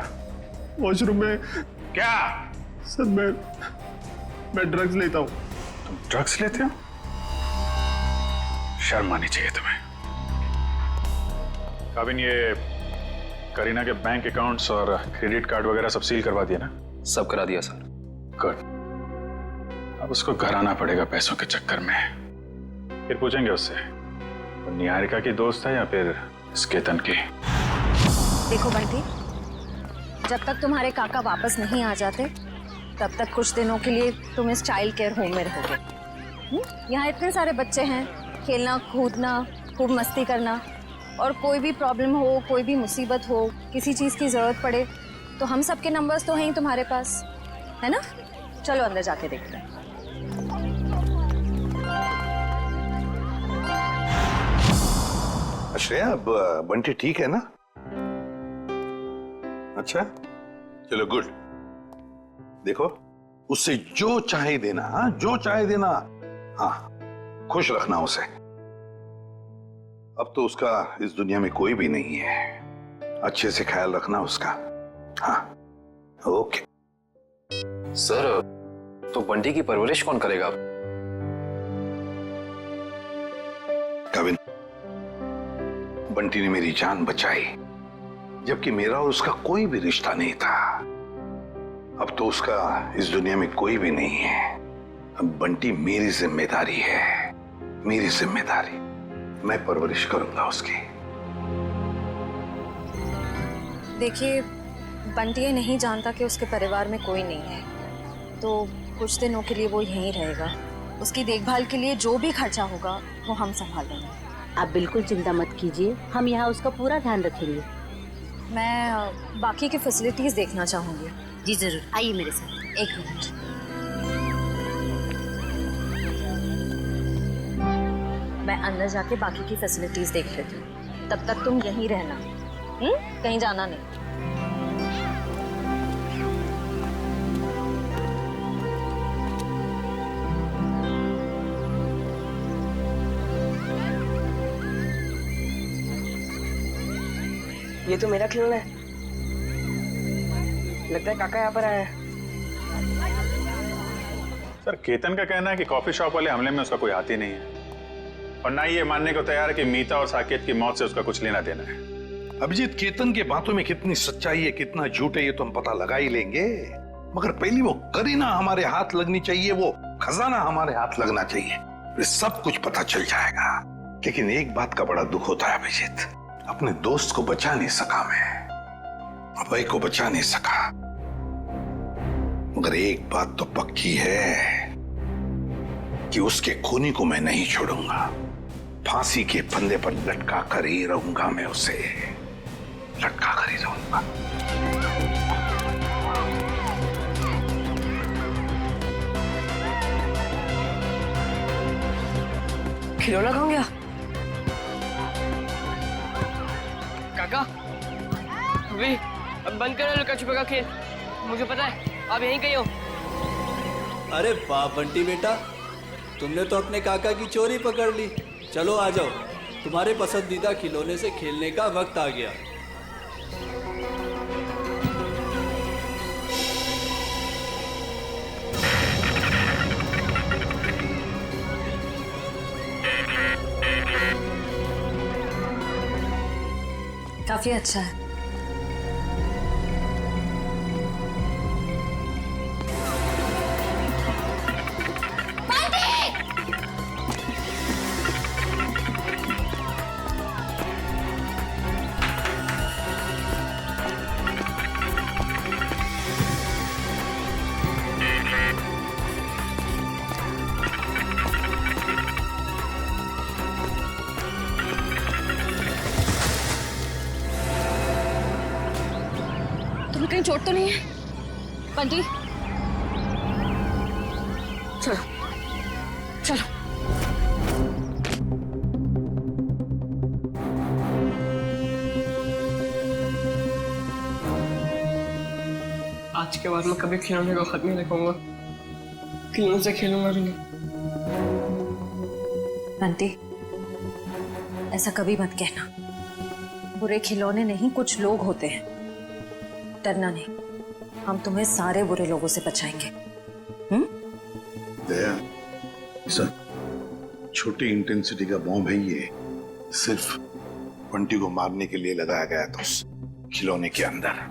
वॉशरूम में क्या? सर, मैं ड्रग्स लेता हूँ। तुम ड्रग्स लेते हो? शर्म आनी चाहिए तुम्हें। काबिन, ये करीना के बैंक अकाउंट्स और क्रेडिट कार्ड वगैरह सब सील करवा दिया ना? सब करा दिया सर। गुड। अब उसको घर आना पड़ेगा पैसों के चक्कर में। फिर पूछेंगे उससे वो निहारिका की दोस्त है या फिर इस केतन की। देखो बंटी, जब तक तुम्हारे काका वापस नहीं आ जाते तब तक कुछ दिनों के लिए तुम इस चाइल्ड केयर होम में रहोगे। यहाँ इतने सारे बच्चे हैं, खेलना कूदना, खूब मस्ती करना, और कोई भी प्रॉब्लम हो, कोई भी मुसीबत हो, किसी चीज़ की ज़रूरत पड़े तो हम सबके नंबर्स तो हैं ही तुम्हारे पास, है ना? चलो अंदर जाके देखते हैं। श्रेया, अब बंटी ठीक है ना? अच्छा, चलो गुड। देखो, उससे जो चाहे देना, हाँ, जो चाहे देना। हाँ, खुश रखना उसे। अब तो उसका इस दुनिया में कोई भी नहीं है। अच्छे से ख्याल रखना उसका। हाँ, ओके। सर, तो बंटी की परवरिश कौन करेगा? कविन, बंटी ने मेरी जान बचाई, जबकि मेरा और उसका कोई भी रिश्ता नहीं था। अब तो उसका इस दुनिया में कोई भी नहीं है। अब बंटी मेरी जिम्मेदारी है, मेरी जिम्मेदारी। मैं परवरिश करूंगा उसकी। देखिए, बंटी ये नहीं जानता कि उसके परिवार में कोई नहीं है, तो कुछ दिनों के लिए वो यहीं रहेगा। उसकी देखभाल के लिए जो भी खर्चा होगा वो हम संभाल लेंगे। आप बिल्कुल चिंता मत कीजिए, हम यहाँ उसका पूरा ध्यान रखेंगे। मैं बाकी की फैसिलिटीज देखना चाहूंगी। जी जरूर, आइए मेरे साथ। एक मिनट। मैं अंदर जाके बाकी की फैसिलिटीज देख लेती हूँ, तब तक तुम यहीं रहना, कहीं जाना नहीं। ये तो मेरा खिलौना है। लगता है काका यहाँ पर आया है। सर, केतन का कहना है कि कॉफी शॉप वाले हमले में उसका कोई हाथ ही नहीं है, और ना ही ये मानने को तैयार है कि मीता और साकेत की मौत से उसका कुछ लेना देना है। अभिजीत, केतन के बातों में कितनी सच्चाई है, कितना झूठ है, ये तो हम पता लगा ही लेंगे। मगर पहली वो करीना हमारे हाथ लगनी चाहिए, वो खजाना हमारे हाथ लगना चाहिए, फिर सब कुछ पता चल जाएगा। लेकिन एक बात का बड़ा दुख होता है अभिजीत, अपने दोस्त को बचा नहीं सका मैं, अभय को बचा नहीं सका। मगर एक बात तो पक्की है कि उसके खूनी को मैं नहीं छोड़ूंगा। फांसी के फंदे पर लटका कर ही रहूंगा, मैं उसे लटका कर ही रहूंगा। खिलौना कहाँ गया? काका, वे अब बंद करो लुका छुपा का खेल। मुझे पता है आप यहीं कहीं हो। अरे वाह बंटी बेटा, तुमने तो अपने काका की चोरी पकड़ ली। चलो आ जाओ, तुम्हारे पसंदीदा खिलौने से खेलने का वक्त आ गया। काफी अच्छा है। तुम्हें कहीं चोट तो नहीं है बंटी? चलो चलो। आज के बाद मैं कभी खिलौने को खत नहीं रखूंगा, खिलौने से खेलूंगा भी नहीं। बंटी, ऐसा कभी मत कहना। बुरे खिलौने नहीं, कुछ लोग होते हैं। डरना नहीं, हम तुम्हें सारे बुरे लोगों से बचाएंगे। दया, सर, छोटी इंटेंसिटी का बॉम्ब है ये, सिर्फ बंटी को मारने के लिए लगाया गया था उस खिलौने के अंदर।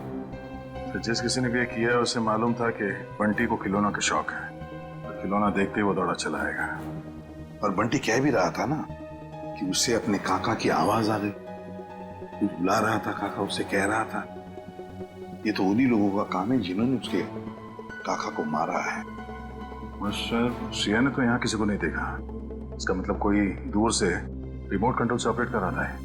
तो जिस किसी ने भी ये किया है उसे मालूम था कि बंटी को खिलौना का शौक है, और खिलौना देखते ही वो दौड़ा चला आएगा। और बंटी कह भी रहा था ना कि उसे अपने काका की आवाज आ गई, कुछ बुला रहा था, काका उसे कह रहा था। ये तो उन्हीं लोगों का काम है जिन्होंने उसके काका को मारा है। सिया ने तो यहाँ किसी को नहीं देखा, इसका मतलब कोई दूर से रिमोट कंट्रोल से ऑपरेट कर रहा है।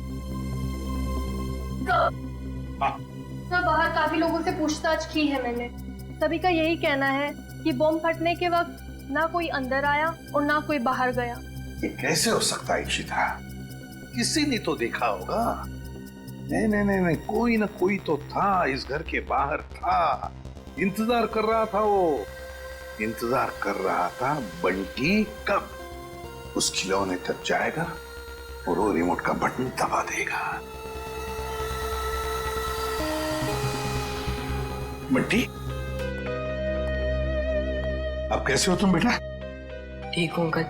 सर, बाहर काफी लोगों से पूछताछ की है मैंने, सभी का यही कहना है कि बॉम्ब फटने के वक्त ना कोई अंदर आया और ना कोई बाहर गया। ये कैसे हो सकता है इशिता? किसी ने तो देखा होगा। नहीं नहीं नहीं नहीं, कोई ना कोई तो था, इस घर के बाहर था, इंतजार कर रहा था। वो इंतजार कर रहा था बंटी कब उस खिलौने तक जाएगा और वो रिमोट का बटन दबा देगा। बंटी, अब कैसे हो तुम बेटा? ठीक हूँ अंकल,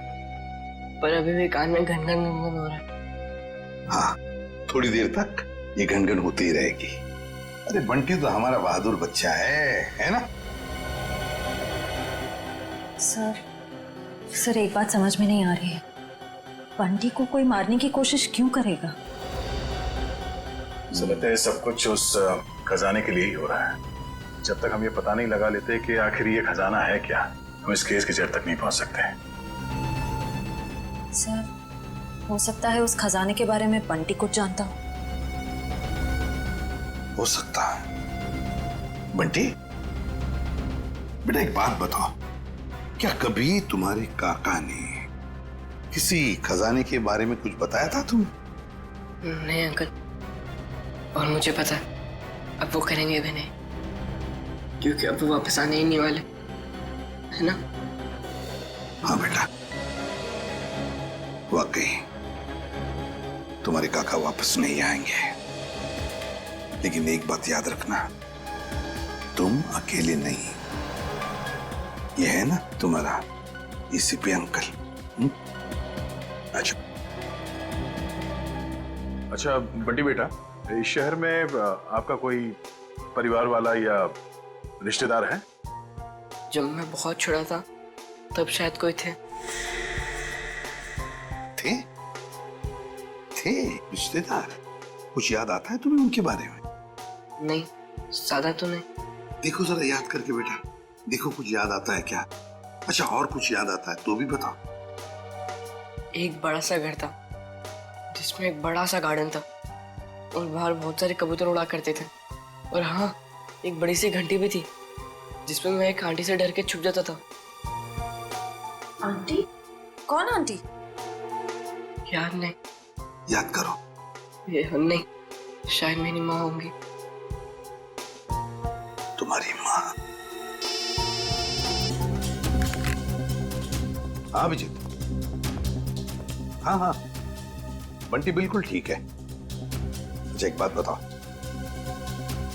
पर अभी भी कान में घन घन हो रहा है। हाँ, थोड़ी देर तक ये घनघन होती ही रहेगी। अरे बंटी तो हमारा बहादुर बच्चा है ना? सर एक बात समझ में नहीं आ रही है, बंटी को कोई मारने की कोशिश क्यों करेगा? मुझे लगता है सब कुछ उस खजाने के लिए ही हो रहा है। जब तक हम ये पता नहीं लगा लेते कि आखिर ये खजाना है क्या, हम इस केस की जड़ तक नहीं पहुंच सकते। सर, हो सकता है उस खजाने के बारे में बंटी कुछ जानता हो सकता है। बंटी बेटा, एक बात बताओ, क्या कभी तुम्हारे काका ने किसी खजाने के बारे में कुछ बताया था तुम? नहीं अंकल, और मुझे पता है अब वो करेंगे भी नहीं, क्योंकि अब वो वापस आने ही नहीं वाले, है ना? हाँ बेटा, वाकई तुम्हारे काका वापस नहीं आएंगे। लेकिन एक बात याद रखना, तुम अकेले नहीं, ये है ना तुम्हारा एसीपी अंकल। अच्छा बंटी बेटा, इस शहर में आपका कोई परिवार वाला या रिश्तेदार है? जब मैं बहुत छोटा था तब शायद कोई थे। थे रिश्तेदार? कुछ याद आता है तुम्हें उनके बारे में? नहीं, ज्यादा तो नहीं। देखो जरा याद करके बेटा, देखो कुछ याद आता है क्या? अच्छा और कुछ याद आता है तो भी बताओ। एक बड़ा सा घर था जिसमें एक बड़ा सा गार्डन था और बाहर बहुत सारे कबूतर उड़ा करते थे। और हाँ, एक बड़ी सी घंटी भी थी जिसमें मैं एक आंटी से डर के छुप जाता था। आंटी? कौन आंटी? याद नहीं। याद करो। ये नहीं, शायद मेरी माँ होंगी। तुम्हारी माँ? हाँ अभिजीत, हाँ बंटी बिल्कुल ठीक है। अच्छा एक बात बताओ,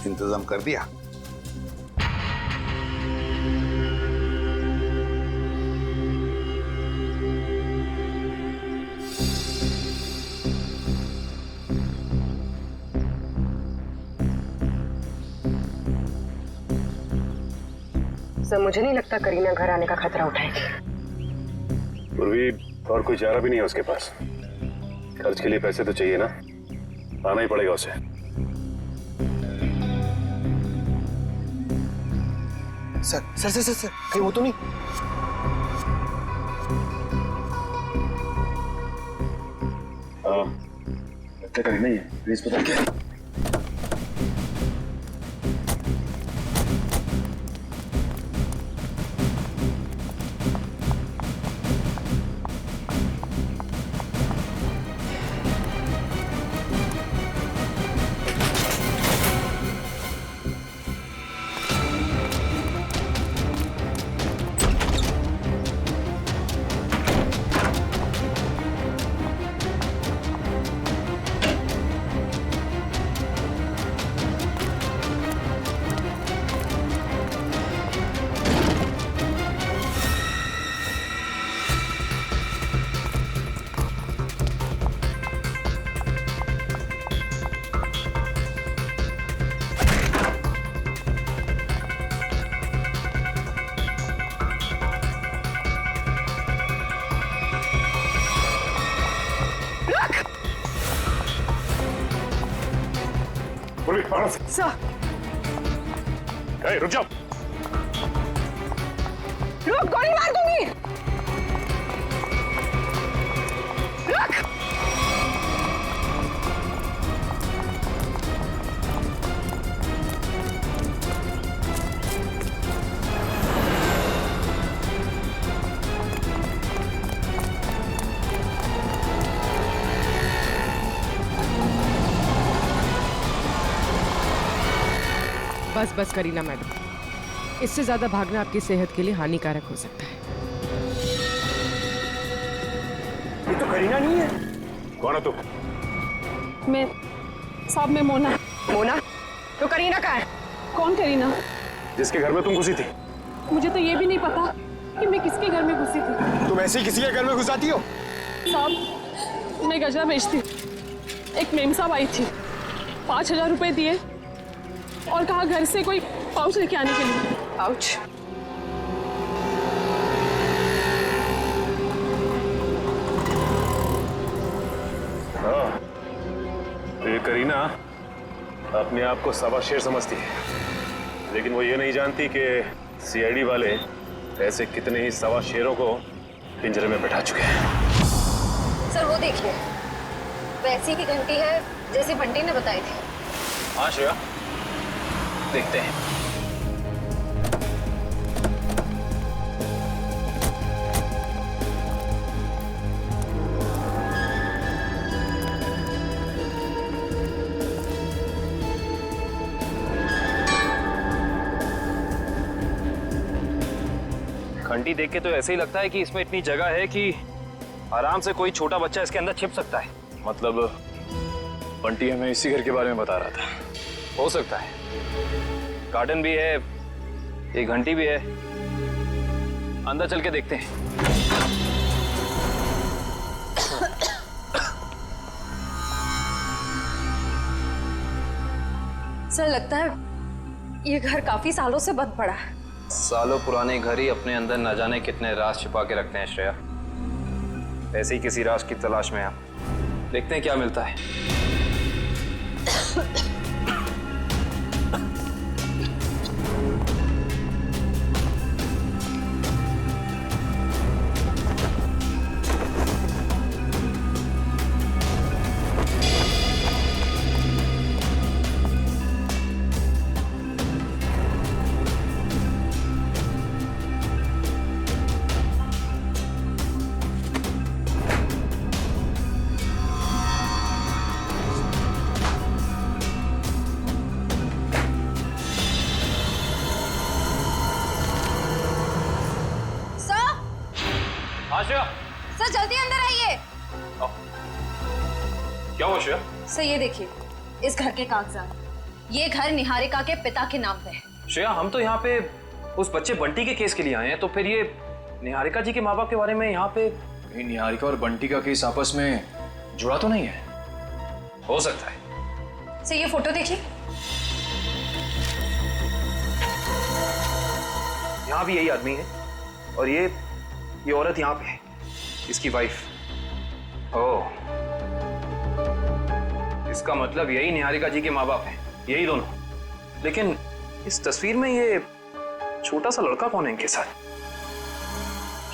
इंतजाम कर दिया? सर मुझे नहीं लगता करीना घर आने का खतरा उठाएगी। पूर्वी और कोई चारा भी नहीं है उसके पास। खर्च के लिए पैसे तो चाहिए ना, आना ही पड़ेगा उसे। सर कहीं वो तो नहीं? लगता कहीं नहीं है, प्लीज पता क्या? सर, रुक जाओ। रुक, गोली मार दूंगी। रुक। बस करीना मैडम, इससे ज्यादा भागना आपकी सेहत के लिए हानिकारक हो सकता है। ये तो करीना नहीं है। कौन है तू? मैं साहब, मैं मोना। मोना? तो करीना कहाँ है? कौन करीना? जिसके घर में तुम घुसी थी। मुझे तो ये भी नहीं पता कि मैं किसके घर में घुसी थी। तुम ऐसे ही किसी के घर में घुसाती हो? साहब, मैं गजरा बेचती हूँ। एक मेम साहब आई थी, 5,000 रुपए दिए और कहा घर से कोई पाउच लेके आने के लिए। पाउच? हाँ, ये करीना अपने आप को सवा शेर समझती है, लेकिन वो ये नहीं जानती कि सीआईडी वाले ऐसे कितने ही सवा शेरों को पिंजरे में बैठा चुके हैं। सर वो देखिए, वैसी ही घंटी है जैसी बंटी ने बताई थी। हाँ श्रेया, देखते हैं। घंटी देख के तो ऐसे ही लगता है कि इसमें इतनी जगह है कि आराम से कोई छोटा बच्चा इसके अंदर छिप सकता है। मतलब बंटी हमें इसी घर के बारे में बता रहा था। हो सकता है। गार्डन भी है, एक घंटी भी है। अंदर चल के देखते हैं। सर लगता है ये घर काफी सालों से बंद पड़ा है। सालों पुराने घर ही अपने अंदर न जाने कितने राज छिपा के रखते हैं श्रेया। ऐसे ही किसी राज की तलाश में आप देखते हैं क्या मिलता है। सर जल्दी अंदर आइए। क्या हुआ श्रेया? सर ये देखिए, इस घर के कागजात। ये घर निहारिका के पिता के नाम पे है। श्रेया, हम तो यहाँ पे उस बच्चे बंटी के केस के लिए आए हैं, तो फिर ये निहारिका जी के माँ बाप के बारे में यहाँ पे कहीं निहारिका और बंटी का केस आपस में जुड़ा तो नहीं है? हो सकता है। सर ये फोटो देखिए। यहाँ भी यही आदमी है और ये औरत यहाँ पे है, इसकी वाइफ। ओह, इसका मतलब यही निहारिका जी के माँ बाप हैं, यही दोनों। लेकिन इस तस्वीर में ये छोटा सा लड़का कौन है इनके साथ?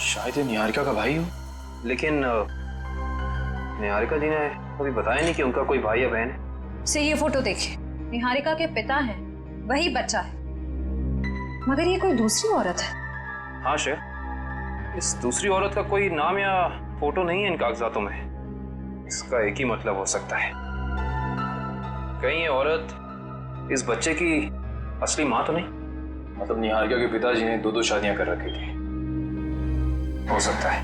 शायद ये निहारिका का भाई हो। लेकिन निहारिका जी ने कभी बताया नहीं कि उनका कोई भाई या बहन है। से ये फोटो देखिए, निहारिका के पिता हैं, वही बच्चा है, मगर ये कोई दूसरी औरत है। हाँ श्रेया, इस दूसरी औरत का कोई नाम या फोटो नहीं है इन कागजातों में। इसका एक ही मतलब हो सकता है, कहीं ये औरत इस बच्चे की असली माँ तो नहीं? मतलब निहारिका के पिताजी ने 2-2 शादियां कर रखी थी। हो सकता है।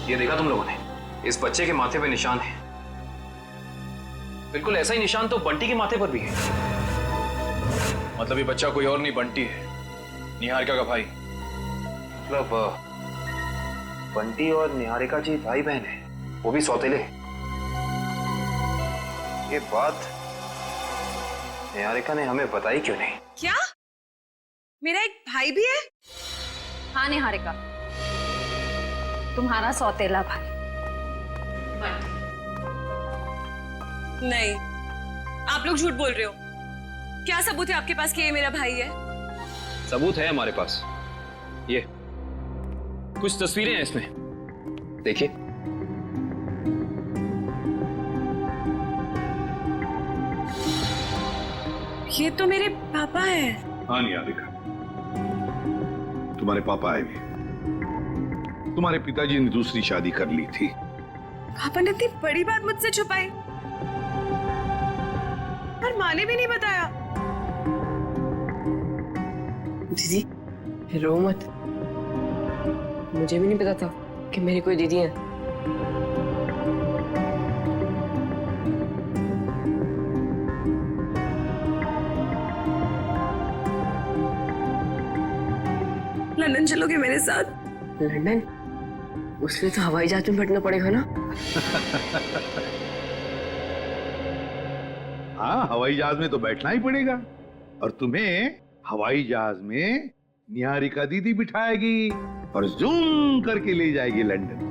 ये देखा तुम लोगों ने? इस बच्चे के माथे पे निशान है। बिल्कुल ऐसा ही निशान तो बंटी के माथे पर भी है। मतलब ये बच्चा कोई और नहीं, बंटी है, निहारिका का भाई। मतलब बंटी और निहारिका जी भाई बहन है, वो भी सौतेले। ये बात निहारिका ने हमें बताई क्यों नहीं? क्या मेरा एक भाई भी है? हाँ निहारिका, तुम्हारा सौतेला भाई। नहीं, आप लोग झूठ बोल रहे हो। क्या सबूत है आपके पास कि ये मेरा भाई है? सबूत है हमारे पास। ये कुछ तस्वीरें हैं इसमें, देखिए। ये तो मेरे पापा हैं। हाँ निहारिका, तुम्हारे पापा आए भी। तुम्हारे पिताजी ने दूसरी शादी कर ली थी। पापा ने इतनी बड़ी बात मुझसे छुपाई और माँ ने भी नहीं बताया। दीदी रो मत, मुझे भी नहीं पता था कि मेरी कोई दीदी है। लंदन चलोगे मेरे साथ? लंदन? उसके तो हवाई जहाज में बैठना पड़ेगा ना? हाँ, हवाई जहाज में तो बैठना ही पड़ेगा, और तुम्हें हवाई जहाज में निहारिका दीदी बिठाएगी और जूम करके ले जाएगी लंदन।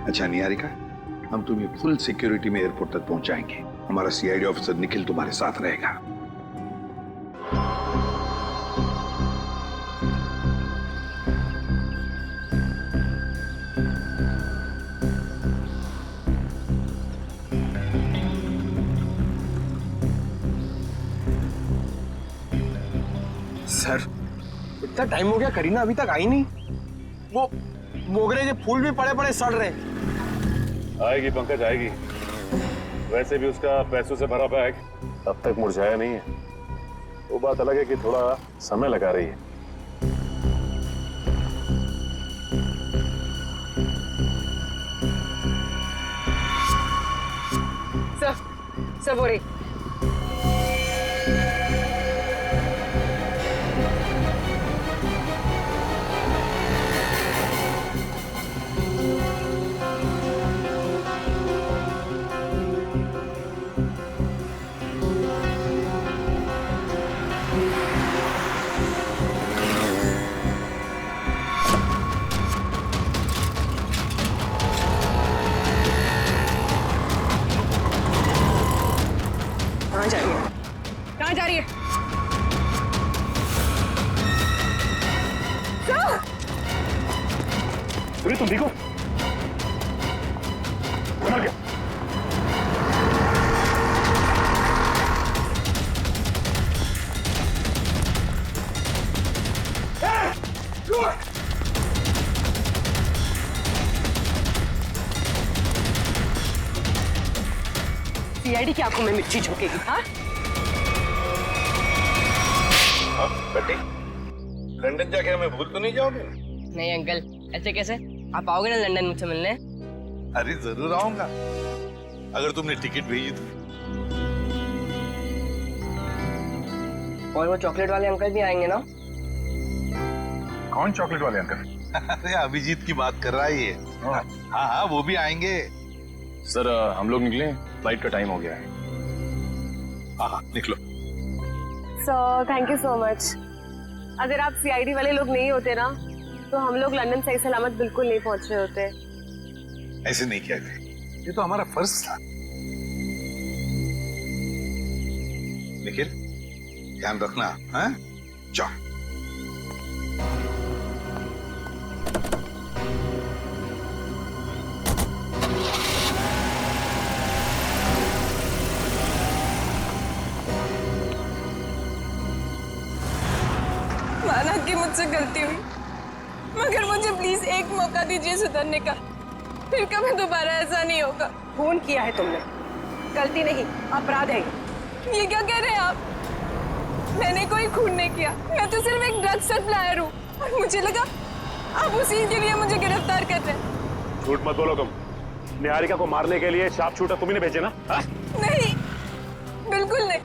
अच्छा निहारिका, हम तुम्हें फुल सिक्योरिटी में एयरपोर्ट तक पहुंचाएंगे। हमारा सीआईडी ऑफिसर निखिल तुम्हारे साथ रहेगा। सर, इतना टाइम हो गया, करीना अभी तक आई नहीं। वो मोगरे के फूल भी पड़े पड़े सड़ रहे। आएगी पंकज, आएगी। वैसे भी उसका पैसों से भरा बैग अब तक मुरझाया नहीं है। वो बात अलग है कि थोड़ा समय लगा रही है। सब हो रही। कहाँ जा रही है? सुनी, तुम ठीक हो? मर गया। सीआईडी की आंखों में मिर्ची झोंकेगी, हाँ? बेटी, लंदन जाके हमें भूल तो नहीं जाओगे? नहीं अंकल, ऐसे कैसे? आप आओगे ना लंदन मुझसे मिलने? अरे जरूर आऊंगा, अगर तुमने टिकट भेजी तो। और वो चॉकलेट वाले अंकल भी आएंगे ना? कौन चॉकलेट वाले अंकल? अरे अभिजीत की बात कर रहा है ये। हाँ हाँ, वो भी आएंगे। सर हम लोग निकले, फ्लाइट का टाइम हो गया है। हाँ निकलो। Sir thank you so much. अगर आप सीआईडी वाले लोग नहीं होते ना, तो हम लोग लंदन सही सलामत बिल्कुल नहीं पहुंच रहे होते। ऐसे नहीं किया थे, ये तो हमारा फर्ज था। निखिल, ध्यान रखना, हाँ? जाओ। माना कि मुझसे गलती हुई, मगर मुझे प्लीज एक मौका दीजिए सुधरने का। फिर कभी दोबारा ऐसा नहीं होगा। खून किया है तुमने, गलती नहीं अपराध है। ये क्या कह रहे हैं आप? मैंने कोई खून नहीं किया, मैं तो सिर्फ एक ड्रग सप्लायर हूँ। और मुझे लगा आप उसी के लिए मुझे गिरफ्तार कर रहे हैं। झूठ मत बोलो तुम। निहारिका को मारने के लिए शार्प शूटर तुम्ही ने भेजे ना? हा? नहीं, बिल्कुल नहीं।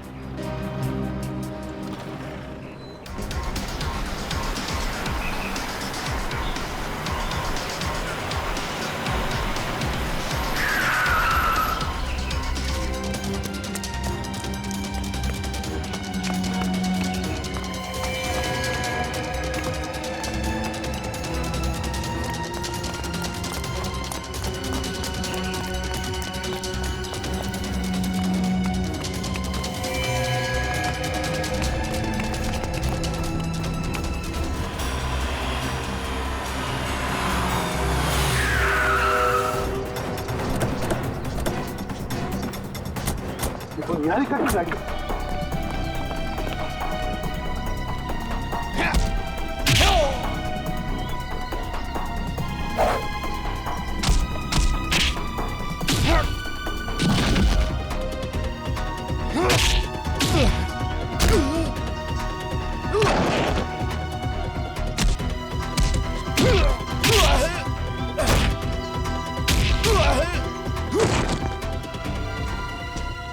निहारिका की गाड़ी।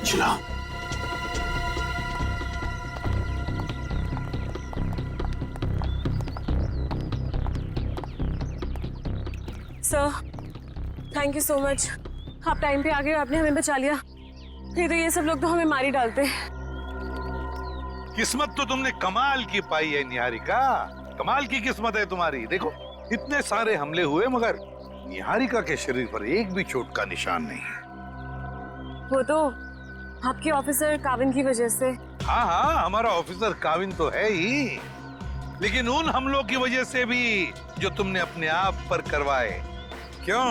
चलाओ। Sir thank you so much. आप टाइम पे आ गए, आपने हमें बचा लिया। नहीं तो ये सब लोग तो हमें मार ही डालते। किस्मत तो तुमने कमाल की पाई है निहारिका, कमाल की किस्मत है तुम्हारी। देखो इतने सारे हमले हुए मगर निहारिका के शरीर पर एक भी चोट का निशान नहीं है। वो तो आपके ऑफिसर काविन की वजह से। हाँ हाँ, हमारा ऑफिसर काविन तो है ही, लेकिन उन हमलों की वजह से भी जो तुमने अपने आप पर करवाए। क्यों?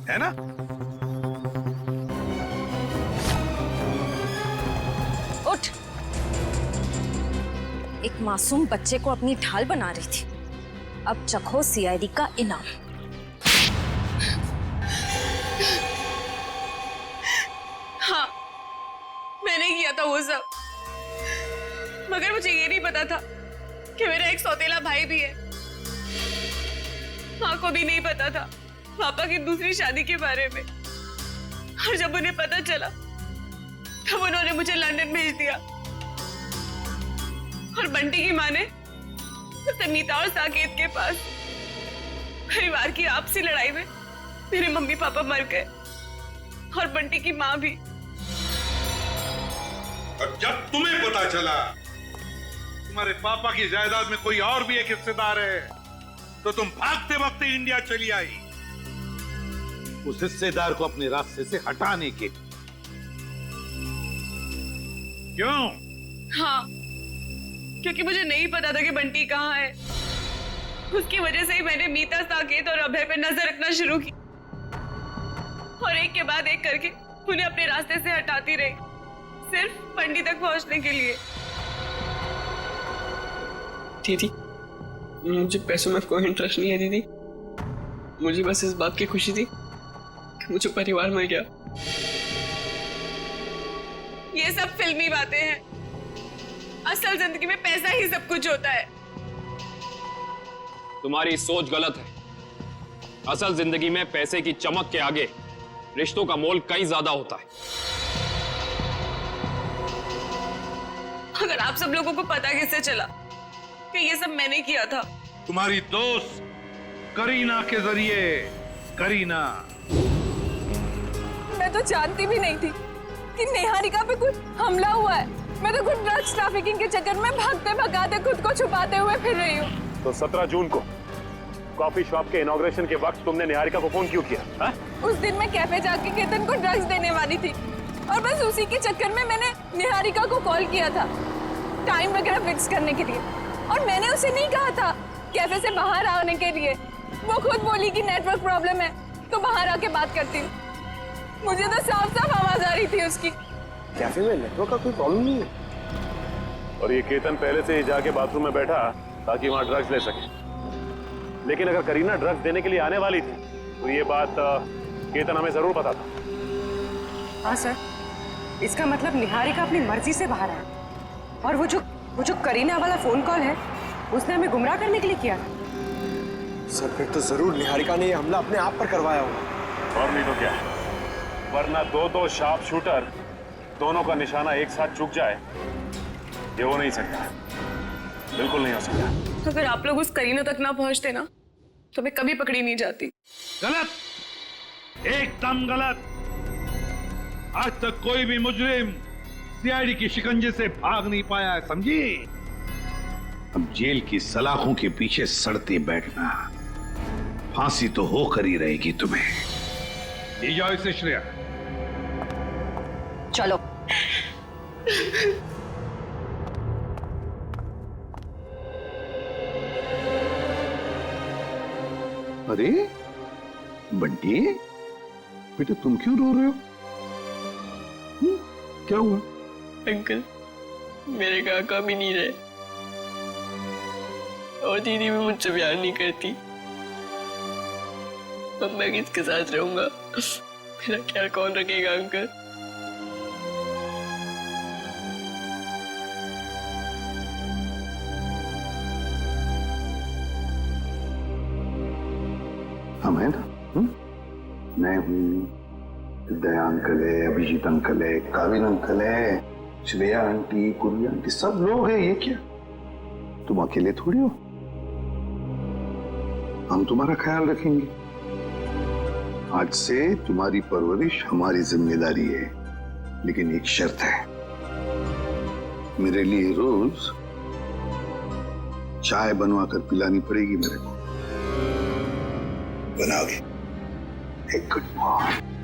है ना? उठ। एक मासूम बच्चे को अपनी ढाल बना रही थी, अब चखो सीआईडी का इनाम। हाँ, मैंने किया था वो सब, मगर मुझे ये नहीं पता था कि मेरा एक सौतेला भाई भी है। माँ को भी नहीं पता था पापा की दूसरी शादी के बारे में। और जब उन्हें पता चला तब उन्होंने मुझे लंदन भेज दिया। और बंटी की माँ ने उसे मीता और साकेत के पास। परिवार की आपसी लड़ाई में मेरे मम्मी पापा मर गए और बंटी की माँ भी। और जब तुम्हें पता चला तुम्हारे पापा की जायदाद में कोई और भी एक हिस्सेदार है, तो तुम भागते भागते इंडिया चली आई उस हिस्सेदार को अपने रास्ते से हटाने के। क्यों? हाँ, क्योंकि मुझे नहीं पता था कि बंटी कहाँ है। उसकी वजह से ही मैंने मीता, साकेत और अभय पे नजर रखना शुरू की और एक के बाद एक करके उन्हें अपने रास्ते से हटाती रही, सिर्फ बंटी तक पहुंचने के लिए। दीदी, मुझे पैसों में कोई इंटरेस्ट नहीं है दीदी। मुझे बस इस बात की खुशी थी कि मुझे परिवार मिल गया। ये सब फिल्मी बातें हैं। असल जिंदगी में पैसा ही सब कुछ होता है। तुम्हारी सोच गलत है। असल जिंदगी में पैसे की चमक के आगे रिश्तों का मोल कहीं ज्यादा होता है। अगर आप सब लोगों को पता कैसे चला कि ये सब मैंने किया था? तुम्हारी दोस्त करीना के जरिए। करीना, मैं तो जानती भी नहीं थी कि निहारिका पे कुछ हमला हुआ है। मैं तो खुद ड्रग्स ट्रैफिकिंग के चक्कर में भागते भगाते खुद को छुपाते हुए फिर रही हूँ। तो 17 जून को कॉफी शॉप के इनॉग्रेशन के वक्त तुमने निहारिका को फोन क्यों किया? हा? उस दिन मैं कैफे जाके केतन को ड्रग्स देने वाली थी और बस उसी के चक्कर में मैंने निहारिका को कॉल किया था टाइम वगैरह फिक्स करने के लिए। और मैंने उसे नहीं कहा था कैफे से बाहर आने के लिए। वो खुद बोली कि नेटवर्क प्रॉब्लम है तो बाहर आके बात करती हूँ। मुझे तो साफ साफ आवाज आ रही थी उसकी। कैफे में नेटवर्क का कोई प्रॉब्लम नहीं है। और ये केतन पहले से ही जाके बाथरूम में बैठा ताकि वहां ड्रग्स ले सके। लेकिन अगर करीना ड्रग्स देने के लिए आने वाली थी तो ये बात केतन हमें जरूर पता था। हाँ सर, इसका मतलब निहारिका अपनी मर्जी से बाहर आया और वो जो करीना वाला फोन कॉल है उसने हमें गुमराह करने के लिए किया। सर फिर तो जरूर निहारिका ने ये हमला अपने आप पर करवाया होगा। और नहीं तो क्या, वरना दो शार्प शूटर दोनों का निशाना एक साथ चूक जाए, ये हो नहीं सकता, बिल्कुल नहीं हो सकता। अगर आप लोग उस करीना तक ना पहुंचते ना तो मैं कभी पकड़ी नहीं जाती। गलत, एकदम गलत। आज तक कोई भी मुजरिम सीआईडी की शिकंजे से भाग नहीं पाया है, समझी? अब जेल की सलाखों के पीछे सड़ते बैठना, फांसी तो होकर ही रहेगी तुम्हें। ले जाओ इसे श्रेया। चलो। अरे बंटी, बेटा तुम क्यों रो रहे हो? क्या हुआ? अंकल, मेरे काका भी नहीं रहे और दीदी भी मुझसे प्यार नहीं करती। अब मैं किसके साथ रहूंगा? मेरा ख्याल कौन रखेगा अंकल? हम है ना? मैं हूँ, दया अंकल है, अभिजीत अंकल है, काविन अंकल है, श्रेया आंटी, पूर्वी आंटी, सब लोग हैं। ये क्या, तुम अकेले थोड़ी हो? हम तुम्हारा ख्याल रखेंगे। आज से तुम्हारी परवरिश हमारी जिम्मेदारी है, लेकिन एक शर्त है, मेरे लिए रोज चाय बनवा कर पिलानी पड़ेगी मेरे को। बनाओगे? एक गुड मॉर्निंग।